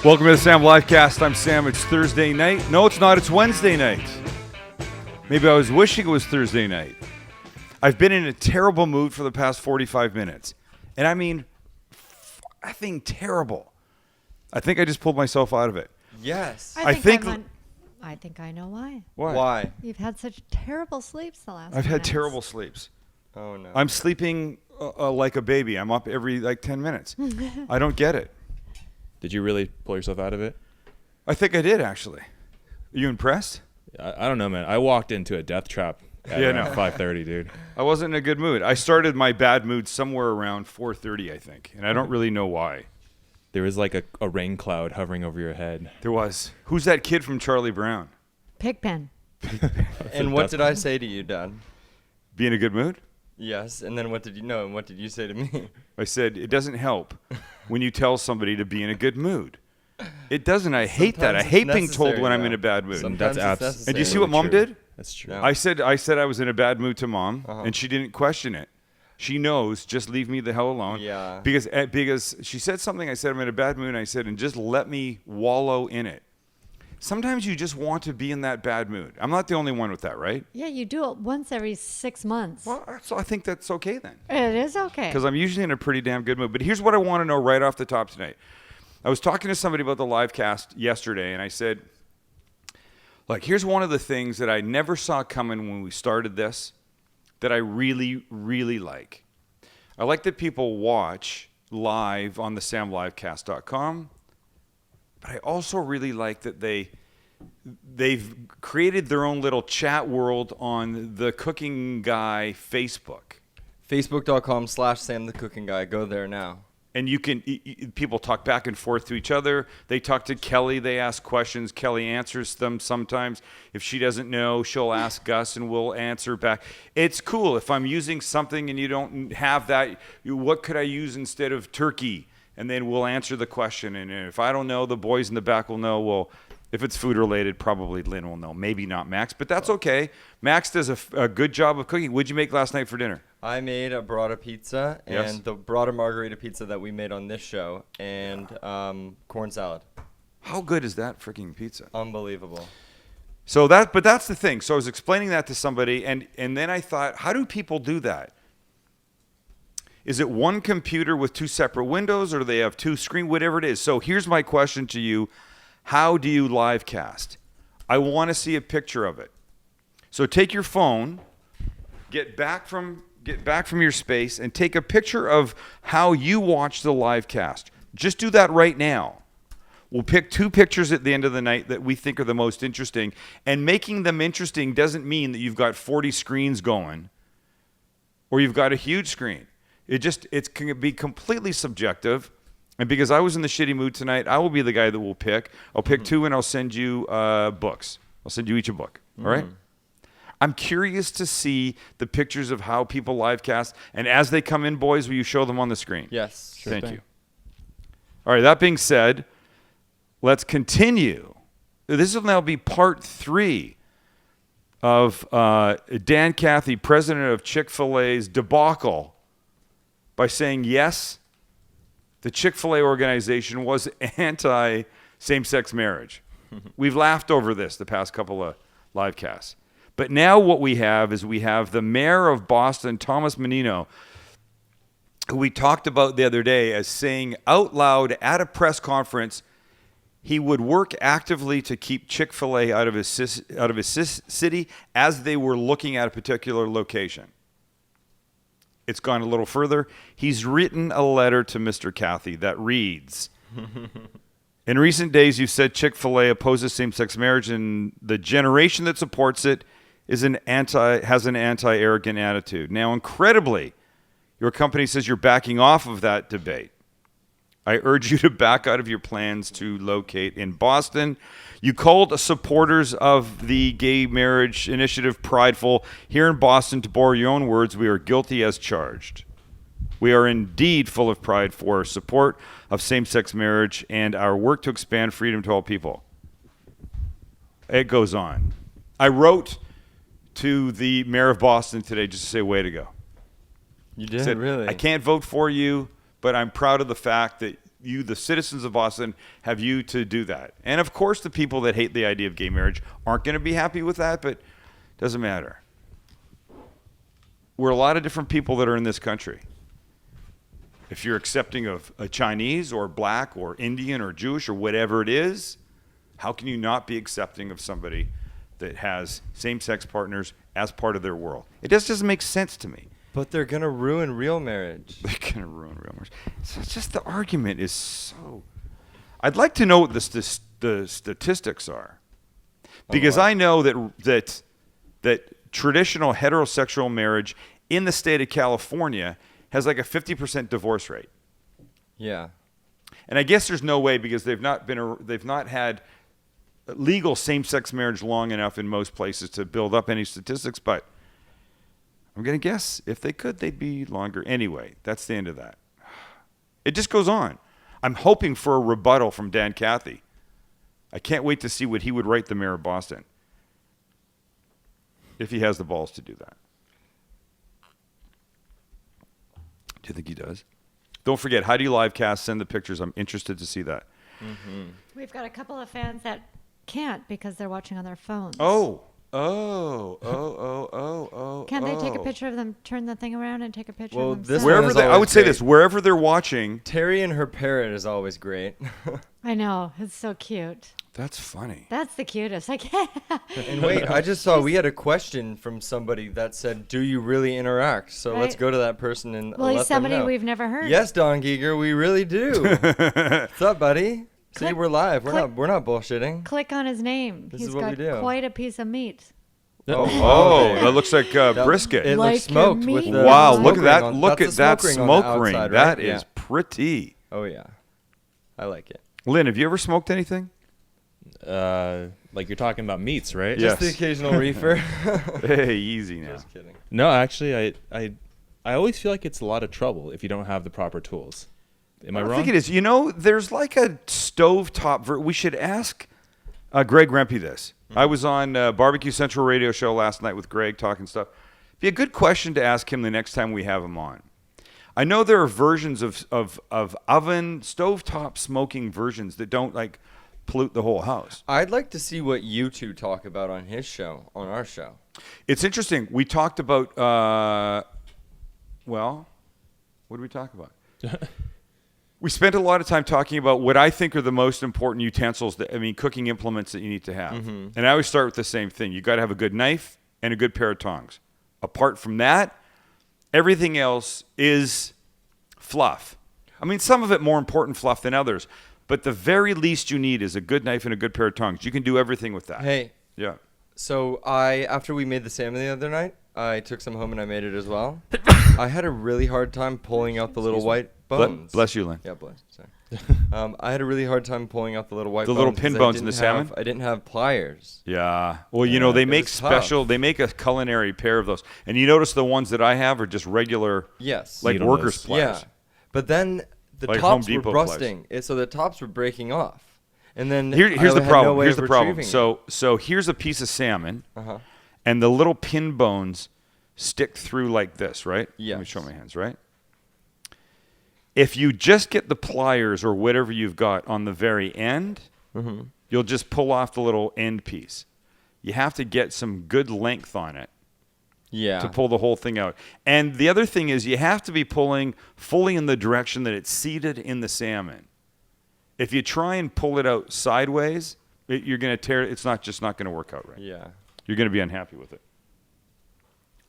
Welcome to the Sam Livecast. I'm Sam. It's Thursday night. No, it's not. It's Wednesday night. Maybe I was wishing it was Thursday night. I've been in a terrible mood for the past 45 minutes. And I mean, effing terrible. I think I just pulled myself out of it. Yes. I think I know why. Why? You've had such terrible sleeps the last I've few had nights. terrible sleeps. Oh, no. I'm sleeping like a baby. I'm up every 10 minutes. I don't get it. Did you really pull yourself out of it? I think I did, actually. Are you impressed? I don't know, man. I walked into a death trap at Yeah, around no. 5:30, dude. I wasn't in a good mood. I started my bad mood somewhere around 4:30, I think. And I don't really know why. There was like a rain cloud hovering over your head. There was. Who's that kid from Charlie Brown? Pigpen. And what did I say to you, Dad? Be in a good mood? Yes. And then what did you say to me? I said, it doesn't help when you tell somebody to be in a good mood. It doesn't. I hate that. I Sometimes hate it's being told necessary, when I'm though. in a bad mood. Sometimes That's it's And do you see necessary. what Mom true. did? That's true. Yeah. I said I was in a bad mood to Mom, Uh-huh. and she didn't question it. She knows. Just leave me the hell alone. Yeah. Because she said something. I said I'm in a bad mood. And I said, and just let me wallow in it. Sometimes you just want to be in that bad mood. I'm not the only one with that, right? Yeah, you do it once every 6 months. Well, so I think that's okay then. It is okay. Because I'm usually in a pretty damn good mood. But here's what I want to know right off the top tonight. I was talking to somebody about the live cast yesterday, and I said, like, here's one of the things that I never saw coming when we started this that I really, really like. I like that people watch live on the samlivecast.com, but I also really like that they've created their own little chat world on the Cooking Guy Facebook. Facebook.com/Sam the Cooking Guy. Go there now. And you can people talk back and forth to each other. They talk to Kelly. They ask questions. Kelly answers them sometimes. If she doesn't know, she'll ask Gus, and we'll answer back. It's cool. If I'm using something and you don't have that, what could I use instead of turkey? And then we'll answer the question. And if I don't know, the boys in the back will know. Well, if it's food related, probably Lynn will know. Maybe not Max, but that's okay. Max does a good job of cooking. What'd you make last night for dinner? I made a burrata pizza and Yes. the burrata margarita pizza that we made on this show, and corn salad. How good is that freaking pizza? Unbelievable. But that's the thing. So I was explaining that to somebody, and then I thought, how do people do that? Is it one computer with two separate windows, or do they have two screens, whatever it is? So here's my question to you. How do you live cast? I want to see a picture of it. So take your phone, get back from your space, and take a picture of how you watch the live cast. Just do that right now. We'll pick two pictures at the end of the night that we think are the most interesting. And making them interesting doesn't mean that you've got 40 screens going or you've got a huge screen. It can be completely subjective. And because I was in the shitty mood tonight, I will be the guy that will pick. I'll pick two, and I'll send you books. I'll send you each a book. All right? I'm curious to see the pictures of how people live cast. And as they come in, boys, will you show them on the screen? Yes. Sure Thank thing. you. All right, that being said, let's continue. This will now be part 3 of Dan Cathy, president of Chick-fil-A's debacle by saying, yes, the Chick-fil-A organization was anti-same-sex marriage. We've laughed over this the past couple of live casts. But now what we have is the mayor of Boston, Thomas Menino, who we talked about the other day as saying out loud at a press conference he would work actively to keep Chick-fil-A out of his city as they were looking at a particular location. It's gone a little further. He's written a letter to Mr. Cathy that reads, in recent days, you've said Chick-fil-A opposes same-sex marriage, and the generation that supports it has an anti-arrogant attitude. Now, incredibly, your company says you're backing off of that debate. I urge you to back out of your plans to locate in Boston. You called supporters of the gay marriage initiative prideful. Here in Boston, to borrow your own words, we are guilty as charged. We are indeed full of pride for our support of same-sex marriage and our work to expand freedom to all people. It goes on. I wrote to the mayor of Boston today just to say, way to go. You did, Said, really? I can't vote for you, but I'm proud of the fact that the citizens of Boston, have you to do that. And of course, the people that hate the idea of gay marriage aren't going to be happy with that, but it doesn't matter. We're a lot of different people that are in this country. If you're accepting of a Chinese or black or Indian or Jewish or whatever it is, how can you not be accepting of somebody that has same-sex partners as part of their world? It just doesn't make sense to me. But they're gonna ruin real marriage. They're going to ruin real marriage. So it's just the argument is so... I'd like to know what the statistics are. Because I know that traditional heterosexual marriage in the state of California has like a 50% divorce rate. Yeah. And I guess there's no way because they've not had legal same-sex marriage long enough in most places to build up any statistics, but I'm going to guess if they could, they'd be longer. Anyway, that's the end of that. It just goes on. I'm hoping for a rebuttal from Dan Cathy. I can't wait to see what he would write the mayor of Boston if he has the balls to do that. Do you think he does? Don't forget, Heidi Livecast, send the pictures. I'm interested to see that. Mm-hmm. We've got a couple of fans that can't because they're watching on their phones. Oh. Can't they take a picture of them, turn the thing around and take a picture Well, of this themselves? one is I would say great. this, wherever they're watching. Terry and her parrot is always great. I know. It's so cute. That's funny. That's the cutest. I can't. And wait, I just saw we had a question from somebody that said, "Do you really interact?" So let's Right. go to that person and Well, let he's somebody them know. we've never heard. Yes, Don Giger, we really do. What's up, buddy? See, Click- we're live. click- We're not bullshitting. Click on his name. This He's is what got we do. quite a piece of meat. Oh, that looks like brisket. It Like looks smoked your with meat. the Wow, smoke look at ring that. on- Look that's at the that ring on the smoke ring. outside, That right? is pretty. Oh yeah, I like it. Lynn, have you ever smoked anything? Like you're talking about meats, right? Yeah. Just the occasional reefer. Hey, easy now. Just kidding. No, actually, I always feel like it's a lot of trouble if you don't have the proper tools. Am I I wrong? think it is. You know, there's like a stovetop. We should ask Greg Rempe this. I was on Barbecue Central radio show last night with Greg talking stuff. Be a good question to ask him the next time we have him on. I know there are versions of oven stovetop smoking versions that don't like pollute the whole house. I'd like to see what you two talk about on his show, on our show. It's interesting. We talked about well, what did we talk about? We spent a lot of time talking about what I think are the most important utensils, cooking implements that you need to have. Mm-hmm. And I always start with the same thing. You got to have a good knife and a good pair of tongs. Apart from that, everything else is fluff. I mean, some of it more important fluff than others, but the very least you need is a good knife and a good pair of tongs. You can do everything with that. Hey, Yeah. so after we made the salmon the other night, I took some home and I made it as well. I had a really hard time pulling out the little white bones. Bless you, Lynn. Yeah, bless. Sorry. I had a really hard time pulling out the little white The bones. little pin 'cause I bones in the didn't have- salmon? I didn't have pliers. Yeah. Well, you Yeah, know, they it make was special, tough. they make a culinary pair of those. And you notice the ones that I have are just regular, Yes. like Needleless. workers' pliers. Yeah. But then the Like Home tops were Depot pliers. rusting. So the tops were breaking off. And then Here's the I had problem. No way Here's of the problem. retrieving it. So here's a piece of salmon, Uh-huh. and the little pin bones stick through like this, right? Let me Yes. show my hands, right? If you just get the pliers or whatever you've got on the very end, Mm-hmm. you'll just pull off the little end piece. You have to get some good length on it Yeah. to pull the whole thing out. And the other thing is you have to be pulling fully in the direction that it's seated in the salmon. If you try and pull it out sideways, you're going to tear it. It's not going to work out right. Yeah. You're going to be unhappy with it.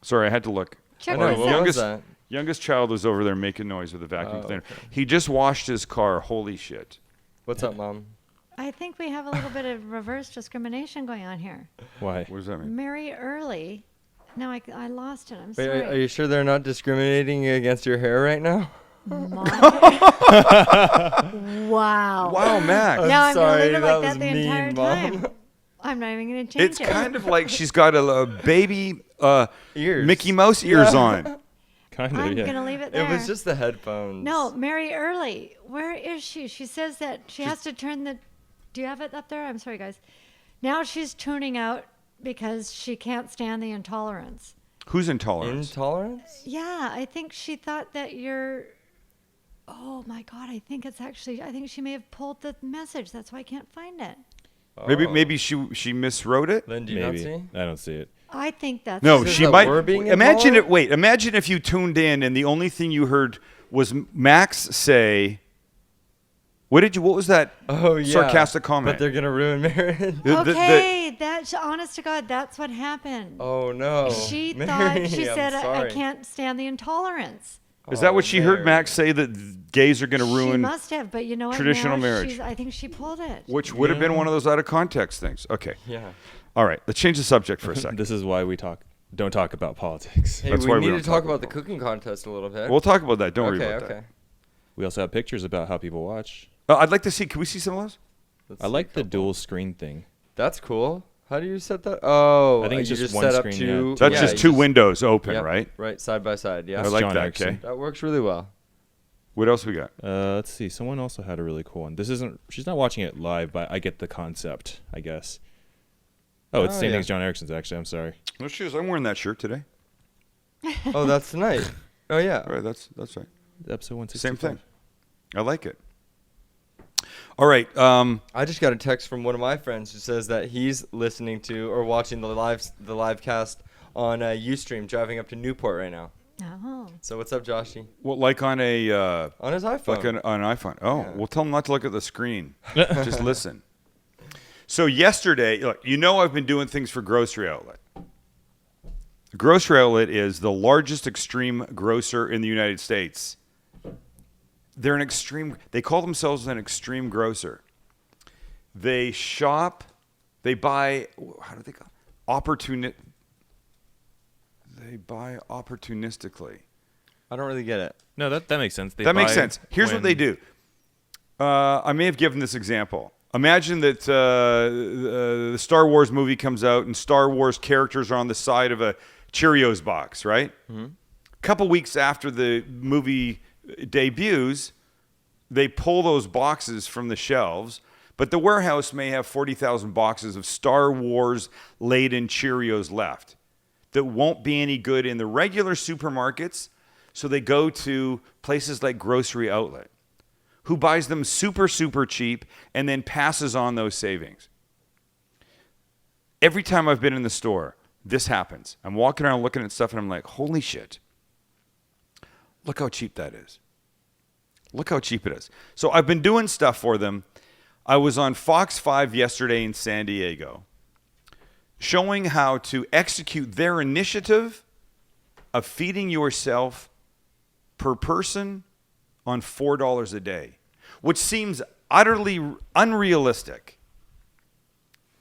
Sorry, I had to look. Check I know, this what out. was that? Youngest child was over there making noise with a vacuum Oh, cleaner. okay. He just washed his car. Holy shit. What's up, Mom? I think we have a little bit of reverse discrimination going on here. Why? What does that mean? Marry early. No, I lost it. I'm Wait, sorry. are you sure they're not discriminating against your hair right now? Wow. Wow, Max. Now I'm going to sorry, leave it like that was that the entire mean, Mom. time. I'm not even going to change It's it. kind of like she's got a baby Ears. Mickey Mouse ears on. Kind of, I'm yeah. going to leave it there. It was just the headphones. No, marry early. Where is she? She says that she has to turn the... Do you have it up there? I'm sorry, guys. Now she's tuning out because she can't stand the intolerance. Who's intolerant? Intolerance? Yeah, I think she thought that you're Oh my God! I think she may have pulled the message. That's why I can't find it. Maybe she miswrote it. Lynn, do you not Maybe. see? I don't see it. I think that's No, Is she that might. we're being Imagine involved? it. Wait, imagine if you tuned in and the only thing you heard was Max say. What was that? Oh yeah. Sarcastic comment. But they're gonna ruin marriage. Okay, that's honest to God. That's what happened. Oh no. She Mary, thought she I'm said I sorry. can't stand the intolerance. Is that what Oh, she heard Mary. Max say, that gays are going to She ruin, must have, but you know what? traditional Now marriage. I think she pulled it. which would have been one of those out of context things. Okay. Yeah. All right. Let's change the subject for a second. This is why we don't talk about politics. Hey, That's we why we need don't to talk talk about the cooking contest a little bit. We'll talk about that. Don't okay, worry about okay. that. We also have pictures about how people watch. I'd like to see. Can we see some of those? Let's I see like a the couple. dual screen thing. That's cool. How do you set that? Oh, I think it's you just just one set up screen, two. yeah. That's yeah, just you two windows open, Yep, right? Right, side by side. Yeah. I That's like John that. Erickson. Okay. That works really well. What else we got? Let's see. Someone also had a really cool one. She's not watching it live, but I get the concept, I guess. Oh, it's the same yeah. thing as John Erickson's, actually. I'm sorry. No shoes. I'm wearing that shirt today. Oh, that's tonight. Oh yeah. All right. That's right. Episode 165. Same thing. I like it. All right. I just got a text from one of my friends who says that he's listening to or watching the live cast on Ustream driving up to Newport right now. Oh. So what's up, Joshy? Well, like on a On his iPhone. like on an iPhone. Oh, Yeah. well, tell them not to look at the screen. Just listen. So yesterday, look, I've been doing things for Grocery Outlet. Grocery Outlet is the largest extreme grocer in the United States. They're an extreme. They call themselves an extreme grocer. They shop. They buy. How do they call? They buy opportunistically. I don't really get it. No, that makes sense. That makes sense. Here's what they do. I may have given this example. Imagine that the Star Wars movie comes out and Star Wars characters are on the side of a Cheerios box, right? Mm-hmm. A couple weeks after the movie debuts, they pull those boxes from the shelves, but the warehouse may have 40,000 boxes of Star Wars laden Cheerios left that won't be any good in the regular supermarkets, so they go to places like Grocery Outlet, who buys them super, super cheap and then passes on those savings. Every time I've been in the store, this happens. I'm walking around looking at stuff and I'm like, holy shit. Look how cheap that is. Look how cheap it is. So I've been doing stuff for them. I was on Fox 5 yesterday in San Diego, showing how to execute their initiative of feeding yourself per person on $4 a day, which seems utterly unrealistic.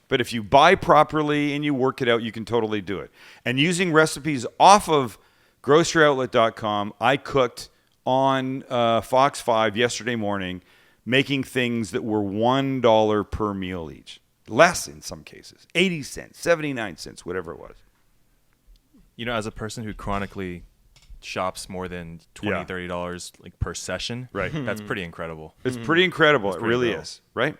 But if you buy properly and you work it out, you can totally do it. And using recipes off of groceryoutlet.com, I cooked on Fox 5 yesterday morning, making things that were $1 per meal each. Less in some cases. 80 cents, 79 cents, whatever it was. As a person who chronically shops more than $20, $30 like per session, Right. That's pretty incredible. It's pretty incredible. It pretty really cool. is, right?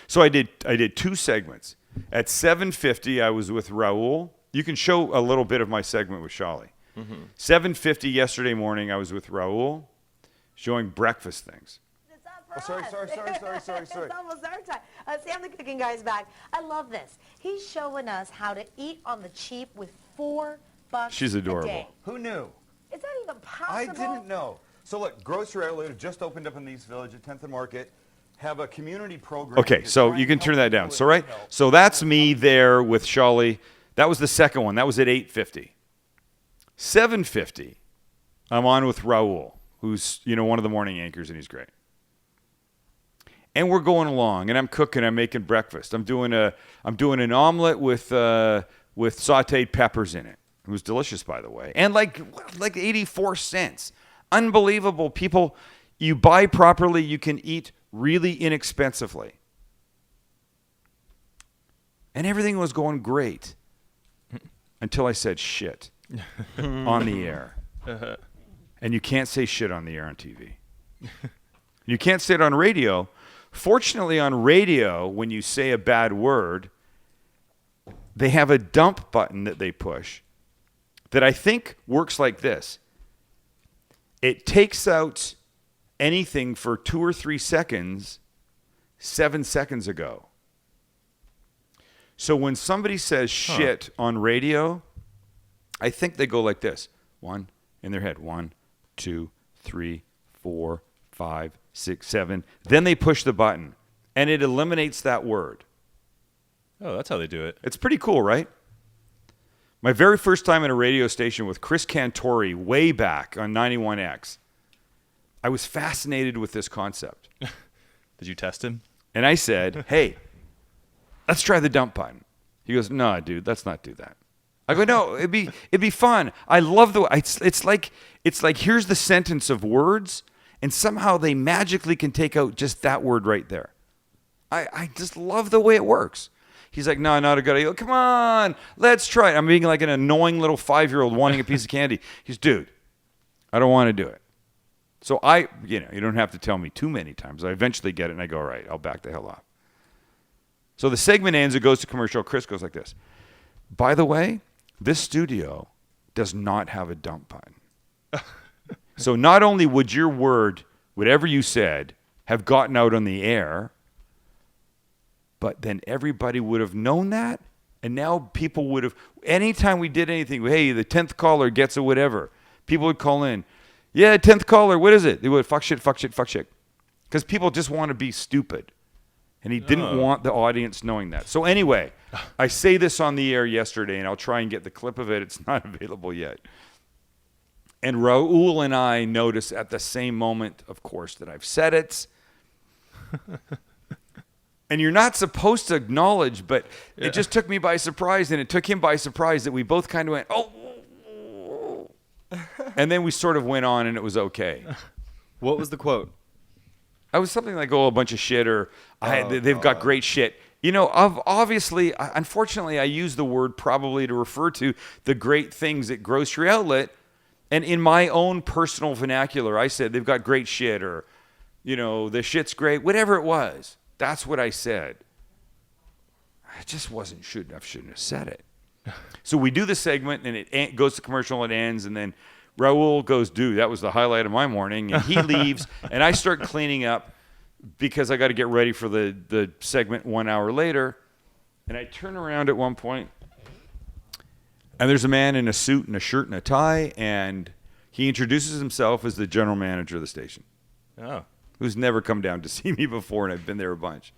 So I did two segments. At 7:50, I was with Raul. You can show a little bit of my segment with Shali. 7:50 yesterday morning, I was with Raul, showing breakfast things. It's up for us. Sorry. It's almost our time. Sam the cooking guy's back. I love this. He's showing us how to eat on the cheap with $4 She's adorable. a day. Who knew? Is that even possible? I didn't know. So look, Grocery Outlet just opened up in the East Village at 10th and Market. Have a community program. Okay, to so try you and can help turn that people down. with So right, help. so that's me there with Shali. That was the second one. That was at 8:50. 7:50, I'm on with Raul, who's one of the morning anchors, and he's great. And we're going along, and I'm cooking. I'm making breakfast. I'm doing an omelet with sautéed peppers in it. It was delicious, by the way, and like 84 cents. Unbelievable. People, you buy properly, you can eat really inexpensively. And everything was going great until I said shit on the air. And you can't say shit on the air on TV. You can't say it on radio. Fortunately, on radio, when you say a bad word, they have a dump button that they push that I think works like this. It takes out anything for 2 or 3 seconds 7 seconds ago. So when somebody says shit on radio, I think they go like this. 1 in their head. 1, 2, 3, 4, 5, 6, 7. Then they push the button, and it eliminates that word. Oh, that's how they do it. It's pretty cool, right? My very first time in a radio station with Chris Cantori way back on 91X, I was fascinated with this concept. Did you test him? And I said, hey, let's try the dump button. He goes, no, dude, let's not do that. I go, no, it'd be fun. I love the it's like here's the sentence of words, and somehow they magically can take out just that word right there. I just love the way it works. He's like, no, not a good idea. I go, come on, let's try it. I'm being like an annoying little 5-year-old wanting a piece of candy. He's, dude, I don't want to do it. So you don't have to tell me too many times. I eventually get it, and I go, all right, I'll back the hell off. So the segment ends, it goes to commercial. Chris goes like this. By the way, this studio does not have a dump button. So not only would your word, whatever you said, have gotten out on the air, but then everybody would have known that, and now people would have, anytime we did anything, hey, the 10th caller gets a whatever, people would call in. Yeah, 10th caller, what is it? They would fuck shit. Because people just want to be stupid. And he didn't want the audience knowing that. So anyway, I say this on the air yesterday, and I'll try and get the clip of it. It's not available yet. And Raul and I notice at the same moment, of course, that I've said it. And you're not supposed to acknowledge, but it just took me by surprise, and it took him by surprise that we both kind of went, oh. And then we sort of went on, and it was okay. What was the quote? I was something like, oh, a bunch of shit, or they've got great shit. Obviously, unfortunately, I use the word probably to refer to the great things at Grocery Outlet. And in my own personal vernacular, I said they've got great shit, or, the shit's great, whatever it was. That's what I said. I just shouldn't have said it. So we do the segment, and it goes to commercial, and it ends, and then Raul goes, dude, that was the highlight of my morning, and he leaves, and I start cleaning up because I got to get ready for the segment 1 hour later, and I turn around at one point, and there's a man in a suit and a shirt and a tie, and he introduces himself as the general manager of the station. Oh. Who's never come down to see me before, and I've been there a bunch.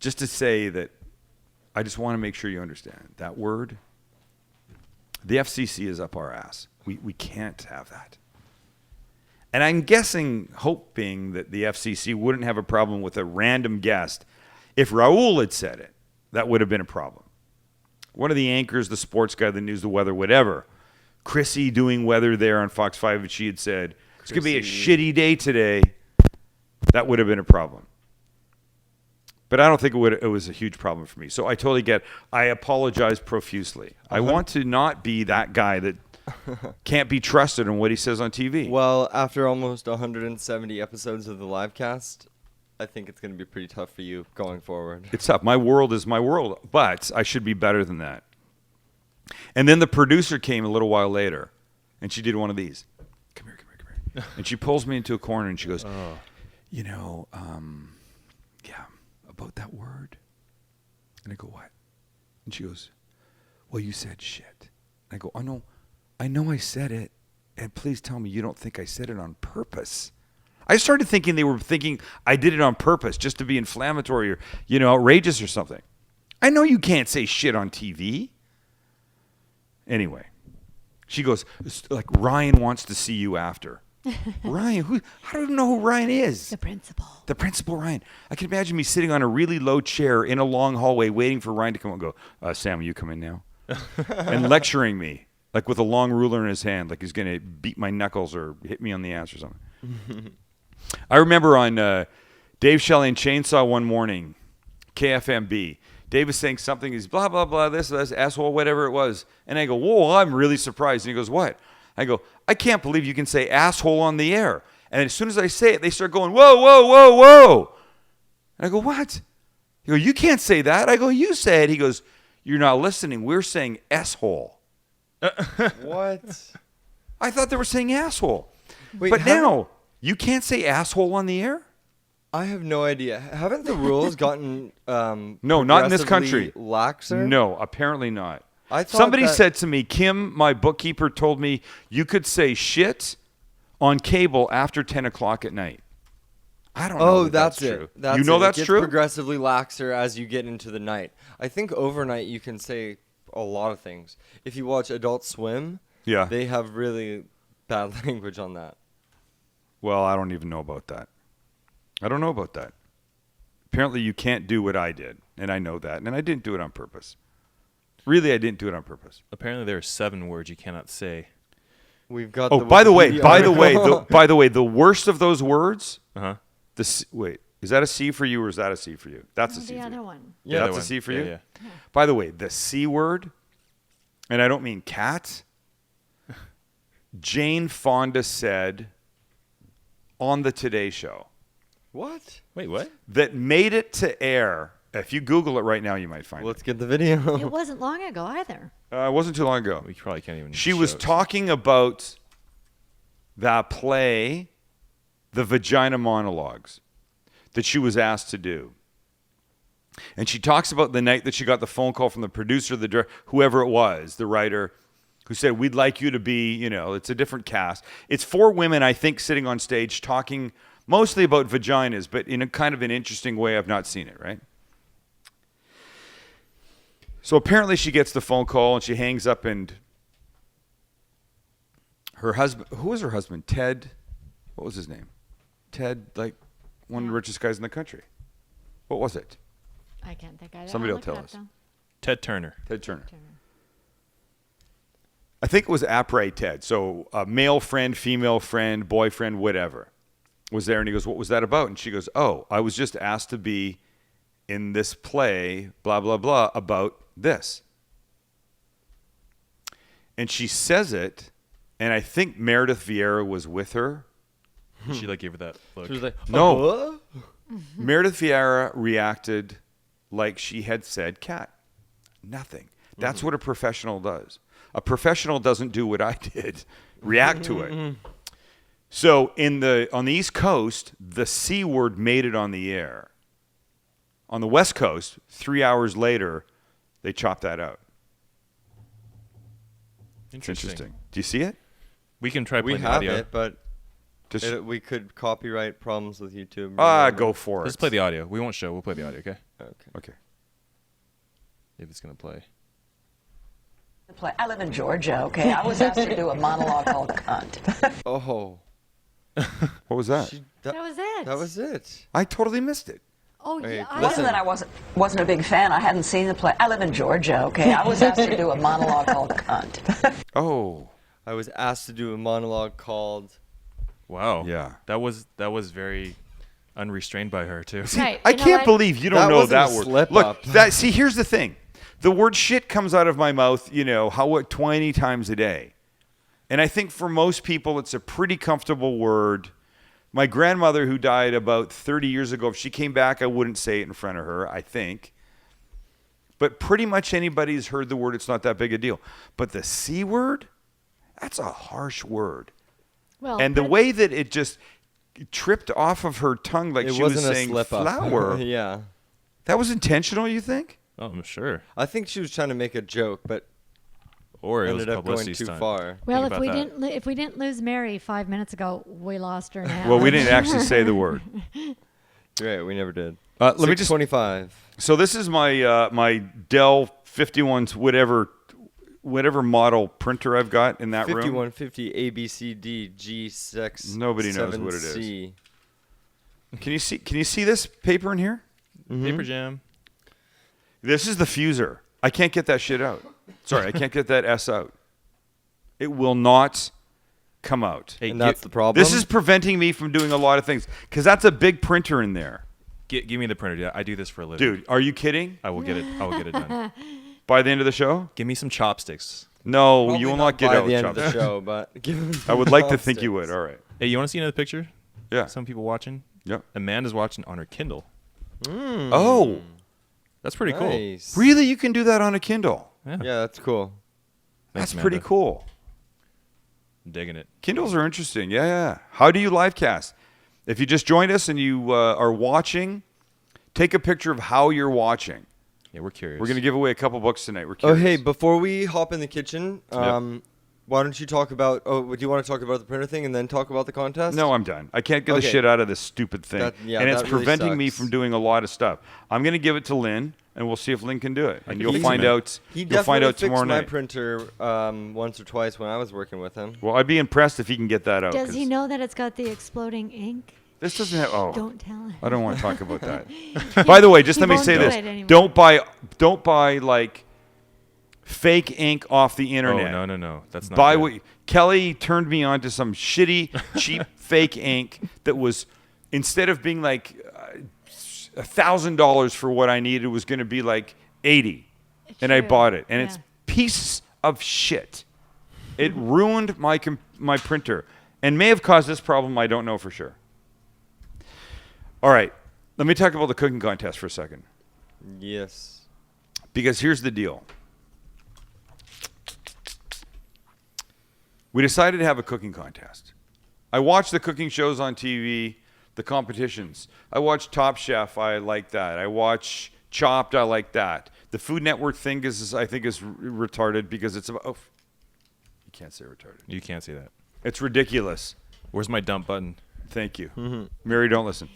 Just to say that I just want to make sure you understand that word. The FCC is up our ass. We can't have that. And I'm guessing, hoping that the FCC wouldn't have a problem with a random guest. If Raul had said it, that would have been a problem. One of the anchors, the sports guy, the news, the weather, whatever, Chrissy doing weather there on Fox 5, and she had said, it's going to be a shitty day today, that would have been a problem. But I don't think it was a huge problem for me. So I totally I apologize profusely. I want to not be that guy that can't be trusted on what he says on TV. Well, after almost 170 episodes of the live cast, I think it's going to be pretty tough for you going forward. It's tough. My world is my world, but I should be better than that. And then the producer came a little while later, and she did one of these. Come here. And she pulls me into a corner, and she goes, about that word. And I go, what? And she goes, well, you said shit. And I go, I know I said it, and please tell me you don't think I said it on purpose. I started thinking they were thinking I did it on purpose just to be inflammatory or, outrageous or something. I know you can't say shit on TV. Anyway, she goes, like, Ryan wants to see you after. Ryan, I don't know who Ryan is. The principal Ryan. I can imagine me sitting on a really low chair in a long hallway waiting for Ryan to come and go, Sam, will you come in now? And lecturing me, like with a long ruler in his hand, like he's going to beat my knuckles or hit me on the ass or something. I remember on Dave Shelley and Chainsaw one morning, KFMB, Dave was saying something, he's blah, blah, blah, this, asshole, whatever it was. And I go, whoa, I'm really surprised. And he goes, what? I go, I can't believe you can say asshole on the air. And as soon as I say it, they start going, whoa, whoa, whoa, whoa. And I go, what? He goes, you can't say that. I go, you say it. He goes, you're not listening. We're saying S-hole. What? I thought they were saying asshole. Wait, but now, You can't say asshole on the air? I have no idea. Haven't the rules gotten No, not in this country. progressively laxer? No, apparently not. I thought Somebody that- said to me, Kim, my bookkeeper, told me you could say shit on cable after 10 o'clock at night. I don't know. Oh, that that's true. it. That's you know it. that's it gets true? progressively laxer as you get into the night. I think overnight you can say a lot of things. If you watch Adult Swim, Yeah. they have really bad language on that. Well, I don't even know about that. I don't know about that. Apparently, you can't do what I did, and I know that, and I didn't do it on purpose. Really, I didn't do it on purpose. Apparently, there are 7 words you cannot say. We've got. Oh, the by the way, Wikipedia by the article. way, the worst of those words. Uh-huh. Wait, is that a C for you or is that a C for you? That's a C The for other you. one. Yeah, That's that a one. C for Yeah, you. yeah. By the way, the C word, and I don't mean cat. Jane Fonda said on the Today Show What? Wait, what? that made it to air. If you Google it right now, you might find Let's get the video. It wasn't long ago either. it. It wasn't too long ago. We probably can't even. She show was it. talking about that play, the Vagina Monologues, that she was asked to do. And she talks about the night that she got the phone call from the producer, the director, whoever it was, the writer, who said, we'd like you to be, it's a different cast. It's 4 women, I think, sitting on stage talking mostly about vaginas, but in a kind of an interesting way. I've not seen it, right? So apparently she gets the phone call and she hangs up, and her husband, who was her husband? Ted, what was his name? Ted, like one of the richest guys in the country. What was it? I can't think of it. Somebody I'll will look it tell up, us. though. Ted Turner. Ted Turner. I think it was après Ted. So a male friend, female friend, boyfriend, whatever, was there. And he goes, what was that about? And she goes, oh, I was just asked to be in this play, blah, blah, blah, about this. And she says it, and I think Meredith Vieira was with her. She gave her that look. She was like, No. "Huh?" Meredith Vieira reacted like she had said cat. Nothing. That's what a professional does. A professional doesn't do what I did, react to it. So on the East Coast, the C word made it on the air. On the West Coast, 3 hours later, they chopped that out. It's interesting. Do you see it? We can try We playing the have audio. it, but Just we could copyright problems with YouTube. go for it. Let's play the audio. We won't show. We'll play the audio, okay? Okay. If it's going to play. I live in Georgia, okay? I was asked to do a monologue called Cunt. Oh, What was that? That was it. That was it. I totally missed it. Oh, Hey, yeah. It wasn't that I wasn't a big fan. I hadn't seen the play. I live in Georgia, okay? I was asked to do a monologue called Cunt. Oh, I was asked to do a monologue called. Wow. Yeah. That was very unrestrained by her, too. Right. I You know can't what? believe you don't That know wasn't that a word. slip Look, up. see, here's the thing. The word shit comes out of my mouth, 20 times a day. And I think for most people, it's a pretty comfortable word. My grandmother, who died about 30 years ago, if she came back, I wouldn't say it in front of her, I think. But pretty much anybody who's heard the word, it's not that big a deal. But the C word, that's a harsh word. Well, And the but- way that it just tripped off of her tongue like It she was wasn't a saying slip up. flower, Yeah. that was intentional, you think? Oh, I'm sure. I think she was trying to make a joke, but Or it was ended a up going publicity too stunt. far. Well, Think if we about that. if we didn't lose Mary 5 minutes ago, we lost her now. Well, we didn't actually say the word. Right, we never did. Let me just. 625. So this is my my Dell 51's whatever model printer I've got in that room. 5150 ABCD G6. Nobody knows what it is. 7C. Can you see this paper in here? Paper Jam. This is the fuser. I can't get that shit out. Sorry, I can't get that S out. It will not come out. Hey, And that's the problem. This is preventing me from doing a lot of things because that's a big printer in there. give me the printer. Yeah, I do this for a living. Dude, are you kidding? I will get it. I will get it done. By the end of the show? Give me some chopsticks. No, Probably you will not get by out the end of the chopsticks. show, but give him I would like to think you would. chopsticks. All right. Hey, you want to see another picture? Yeah. Some people watching. Yep. Amanda's watching on her Kindle. Oh, That's pretty Nice. really? You can do that on a Kindle? cool. Yeah, that's cool. Thanks, That's pretty Amanda. cool. Digging it. Kindles are interesting. Yeah. How do you live cast? If you just joined us and you are watching, take a picture of how you're watching. Yeah, we're curious. We're going to give away a couple books tonight. We're Oh, curious. hey, before we hop in the kitchen, why don't you talk about, do you want to talk about the printer thing and then talk about the contest? No, I'm done. I can't get the Okay. shit out of this stupid thing. That- yeah, and it's that really preventing me sucks. from doing a lot of stuff. I'm going to give it to Lynn, and we'll see if Lynn can do it. And you'll fix find it. out. He You'll definitely find out fixed tomorrow my night. printer once or twice when I was working with him. Well, I'd be impressed if he can get that out. Does 'cause he know that it's got the exploding ink? This doesn't have. Oh, Don't tell him. I don't want to talk about that. By the way, just He let me won't say do this: it anymore. don't buy like fake ink off the Oh, internet. no. That's not Buy good. what Kelly turned me on to some shitty, cheap fake ink that was, instead of being like $1,000 for what I needed, it was going to be like 80, and I True. bought it, and it's Yeah. piece of shit. It ruined my printer, and may have caused this problem. I don't know for sure. All right, let me talk about the cooking contest for a second, Yes. because here's the deal. We decided to have a cooking contest. I watch the cooking shows on TV, the competitions. I watch Top Chef. I like that. I watch Chopped. I like that. The Food Network thing I think is retarded because it's about. Oh, you can't say retarded. You can't say that. It's ridiculous. Where's my dump button? Thank you, Mary. Don't listen.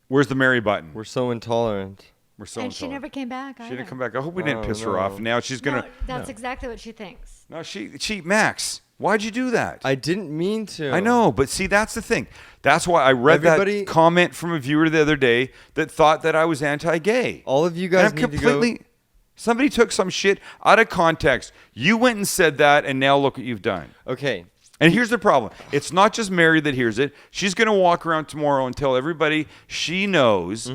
Where's the Mary button? We're so intolerant. We're so And she intolerant. never came back. She either. didn't come back. I hope we didn't Oh, piss her no. off. Now she's gonna. No, that's exactly what she thinks. No, she Max. Why'd you do that? I didn't mean to. I know, but see, that's the thing. That's why I read Everybody- that comment from a viewer the other day that thought that I was anti-gay. All of you And guys I'm need to go. Somebody took some shit out of context. You went and said that, and now look what you've done. Okay. And here's the problem. It's not just Mary that hears it. She's going to walk around tomorrow and tell everybody she knows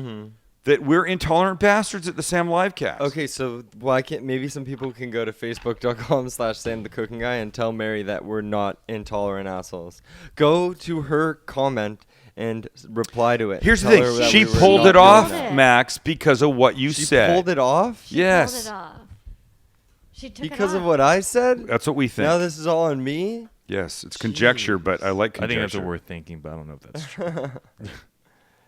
that we're intolerant bastards at the Sam Livecast. Okay, so why can't maybe some people can go to facebook.com/Sam the Cooking Guy and tell Mary that we're not intolerant assholes. Go to her comment and reply to it. Here's the Tell her thing. that She we were pulled not it doing off, that. Max, because of what you She said. pulled it off? Yes. Pulled it off. She took Because it of off. what I said? That's what we think. Now this is all on me? Yes, it's conjecture, but I like I conjecture. think that's worth thinking, but I don't know if that's true.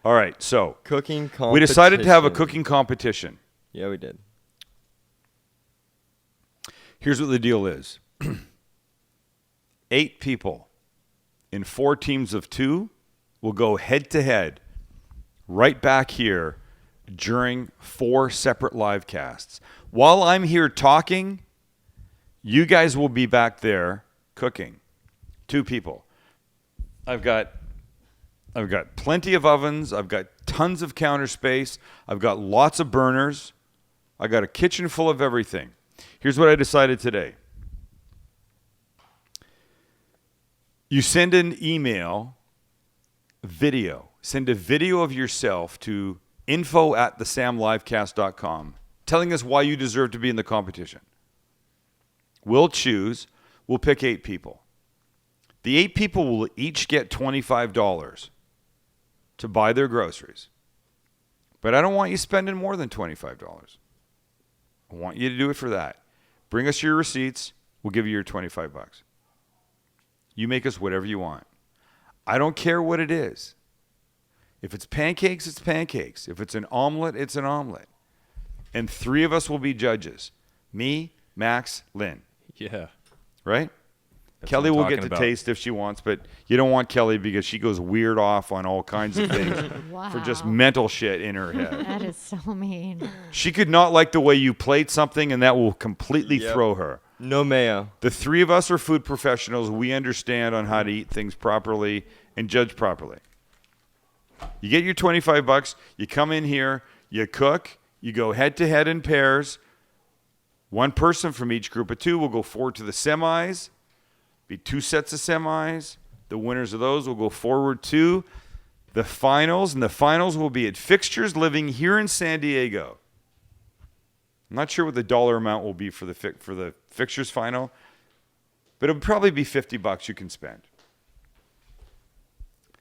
All right, so Cooking competition. we decided to have a cooking competition. Yeah, we did. Here's what the deal is. 8 people in 4 teams of 2 will go head to head right back here during 4 separate live casts. While I'm here talking, you guys will be back there cooking. 2 people. I've got plenty of ovens. I've got tons of counter space. I've got lots of burners. I got a kitchen full of everything. Here's what I decided today. You send an email, video. Send a video of yourself to info@thesamlivecast.com telling us why you deserve to be in the competition. We'll choose. We'll pick 8 people. The 8 people will each get $25 to buy their groceries. But I don't want you spending more than $25. I want you to do it for that. Bring us your receipts. We'll give you your $25. You make us whatever you want. I don't care what it is. If it's pancakes, it's pancakes. If it's an omelet, it's an omelet. And 3 of us will be judges. Me, Max, Lynn. Yeah. Right? That's Kelly what I'm will get talking to about. taste if she wants, but you don't want Kelly because she goes weird off on all kinds of things for just Wow. mental shit in her head. That is so mean. She could not like the way you played something, and that will completely Yep. throw her. No mayo. The 3 of us are food professionals. We understand on how to eat things properly and judge properly. You get your $25. You come in here. You cook. You go head to head in pairs. 1 person from each group of 2 will go forward to the semis. Be 2 sets of semis. The winners of those will go forward to the finals, and the finals will be at Fixtures Living here in San Diego. I'm not sure what the dollar amount will be for the Fixtures final, but it'll probably be $50 you can spend.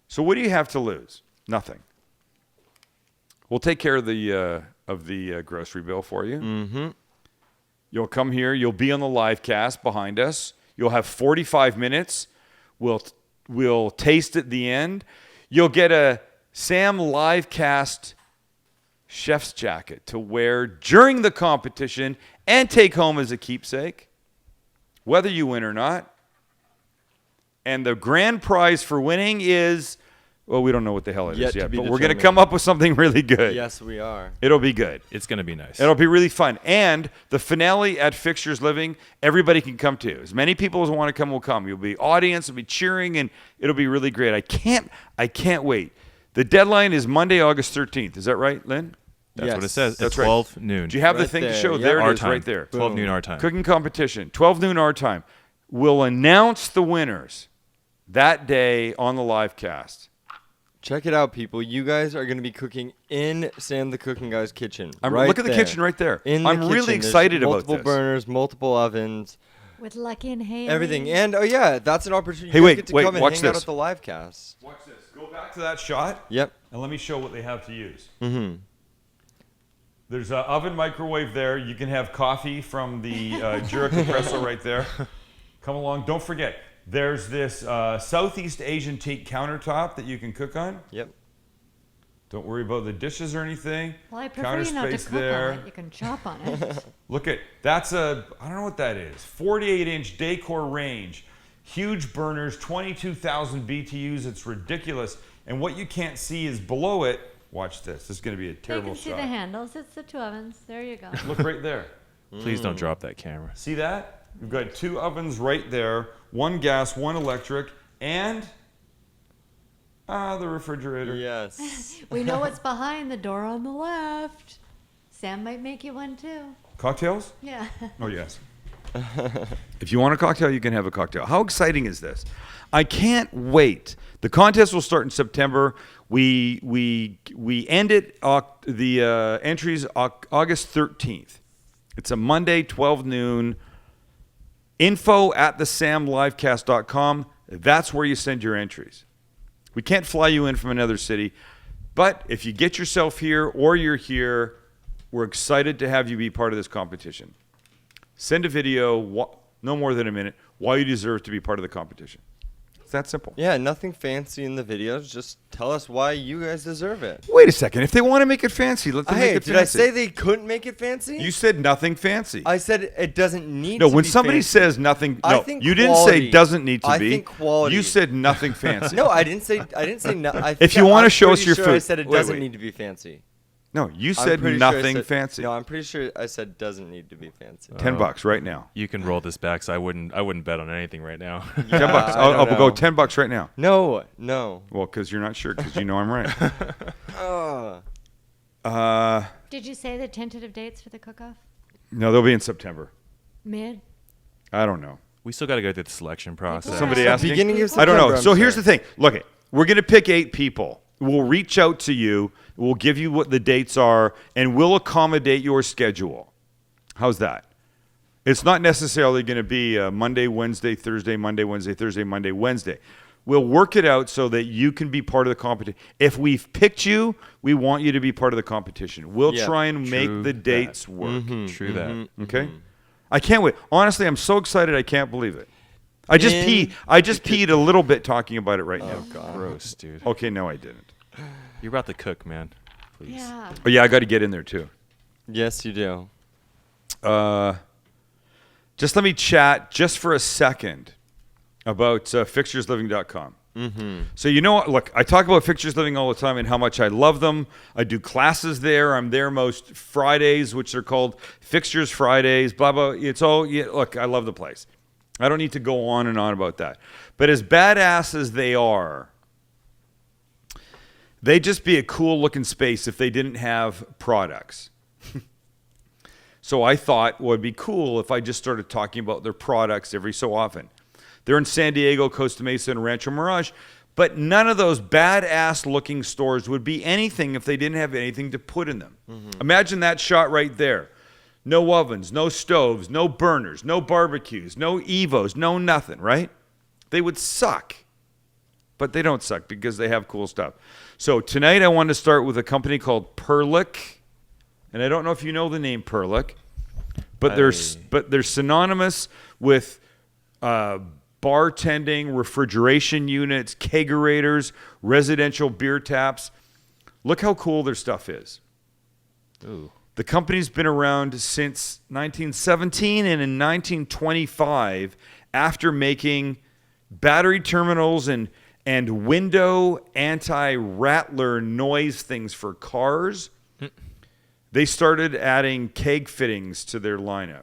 So what do you have to lose? Nothing. We'll take care of the grocery bill for you. Mm-hmm. You'll come here. You'll be on the live cast behind us. You'll have 45 minutes. We'll taste at the end. You'll get a Sam Livecast chef's jacket to wear during the competition and take home as a keepsake, whether you win or not. And the grand prize for winning is, well, we don't know what the hell it Yet is to yet, be but we're going to determined. come up with something really good. Yes, we are. It'll be good. It's gonna be nice. It'll be really fun. And the finale at Fixtures Living, everybody can come to. As many people as want to come will come. You'll be audience, will be cheering, and it'll be really great. I can't wait. The deadline is Monday, August 13th. Is that right, Lynn? That's what it Yes. says. That's It's right. 12 noon. Do you have the Right thing to there, show? yeah. There our it is, time. right there. 12 noon our time. Cooking competition, 12 noon our time. We'll announce the winners that day on the live cast. Check it out, people. You guys are going to be cooking in Sam the Cooking Guy's kitchen. Look at the there. kitchen right there. In the I'm really kitchen. excited There's about this. multiple burners, multiple ovens, With Lucky and Haley. everything. And, oh, yeah, that's an opportunity. Hey, You guys wait, get to wait, come and watch hang out this. at the live cast. Watch this. Go back to that shot, Yep. and let me show what they have to use. Mm-hmm. There's an oven microwave there. You can have coffee from the Jura Espresso right there. Come along. Don't forget, there's this Southeast Asian teak countertop that you can cook on. Yep. Don't worry about the dishes or anything. Well, I prefer Counter you not to space cook there. on it. You can chop on it. Look at, that's I don't know what that is. 48-inch decor range. Huge burners, 22,000 BTUs. It's ridiculous. And what you can't see is below it. Watch this. This is going to be a You terrible can see shot. the handles. It's the two ovens. There you go. Look right there. Please don't drop that camera. See that? We've got two ovens right there. One gas, one electric, and the refrigerator. Yes. We know what's behind the door on the left. Sam might make you one too. Cocktails? Yeah. Oh, yes. If you want a cocktail, you can have a cocktail. How exciting is this? I can't wait. The contest will start in September. We end it, the entries August 13th. It's a Monday, 12 noon. info@thesamlivecast.com. That's where you send your entries. We can't fly you in from another city, but if you get yourself here or you're here, we're excited to have you be part of this competition. Send a video, no more than a minute, why you deserve to be part of the competition. It's that simple. Yeah, nothing fancy in the videos. Just tell us why you guys deserve it. Wait a second. If they want to make it fancy, let them make Hey, it did fancy. I say they couldn't make it fancy? You said nothing fancy. I said it doesn't need No, to when be somebody fancy. says nothing, I no, think you didn't say quality. doesn't need to I be. think quality. You said nothing fancy. No, I didn't say no. If you wanna show us your I food- said it wait, doesn't wait. need to be fancy. No, you I'm said pretty sure I nothing said- fancy. No, I'm pretty sure I said doesn't need to be fancy. $10 right now. You can roll this back, so I wouldn't bet on anything right now. $10. I I'll don't go know. $10 right now. No. Well, because you're not sure, because you know I'm right. Did you say the tentative dates for the cook-off? No, they'll be in September. Mid? I don't know. We still got to go through the selection process. Somebody Yeah. asked me. Beginning of I don't know. September, So I'm here's the sorry. thing. Look, we're going to pick 8 people. We'll reach out to you. We'll give you what the dates are, and we'll accommodate your schedule. How's that? It's not necessarily going to be Monday, Wednesday, Thursday, Monday, Wednesday, Thursday, Monday, Wednesday. We'll work it out so that you can be part of the competition. If we've picked you, we want you to be part of the competition. We'll Yeah, try and make true the that. dates work. True that. Okay? I can't wait. Honestly, I'm so excited I can't believe it. I just peed a little bit talking about it right now. Gross, dude. Okay, no, I didn't. You're about to cook, man. Please. Yeah. Oh yeah, I got to get in there too. Yes, you do. Just let me chat just for a second about fixturesliving.com. So you know what? Look, I talk about Fixtures Living all the time and how much I love them. I do classes there. I'm there most Fridays, which are called Fixtures Fridays. Blah blah. It's all. Yeah, look, I love the place. I don't need to go on and on about that. But as badass as they are, they'd just be a cool looking space if they didn't have products. So I thought, well, it'd be cool if I just started talking about their products every so often. They're in San Diego, Costa Mesa, and Rancho Mirage, but none of those badass looking stores would be anything if they didn't have anything to put in them. Imagine that shot right there. No ovens, no stoves, no burners, no barbecues, no Evos, no nothing, right? They would suck. But they don't suck because they have cool stuff. So tonight I want to start with a company called Perlick. And I don't know if you know the name Perlick, but they're synonymous with bartending, refrigeration units, kegerators, residential beer taps. Look how cool their stuff is. Ooh. The company's been around since 1917, and in 1925, after making battery terminals and window anti-rattler noise things for cars, they started adding keg fittings to their lineup.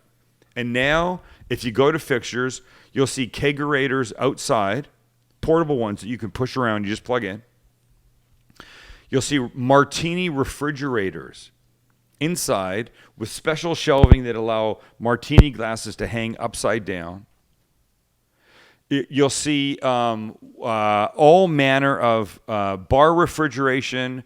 And now, if you go to Fixtures, you'll see kegerators outside, portable ones that you can push around, you just plug in. You'll see martini refrigerators inside with special shelving that allow martini glasses to hang upside down. You'll see all manner of bar refrigeration.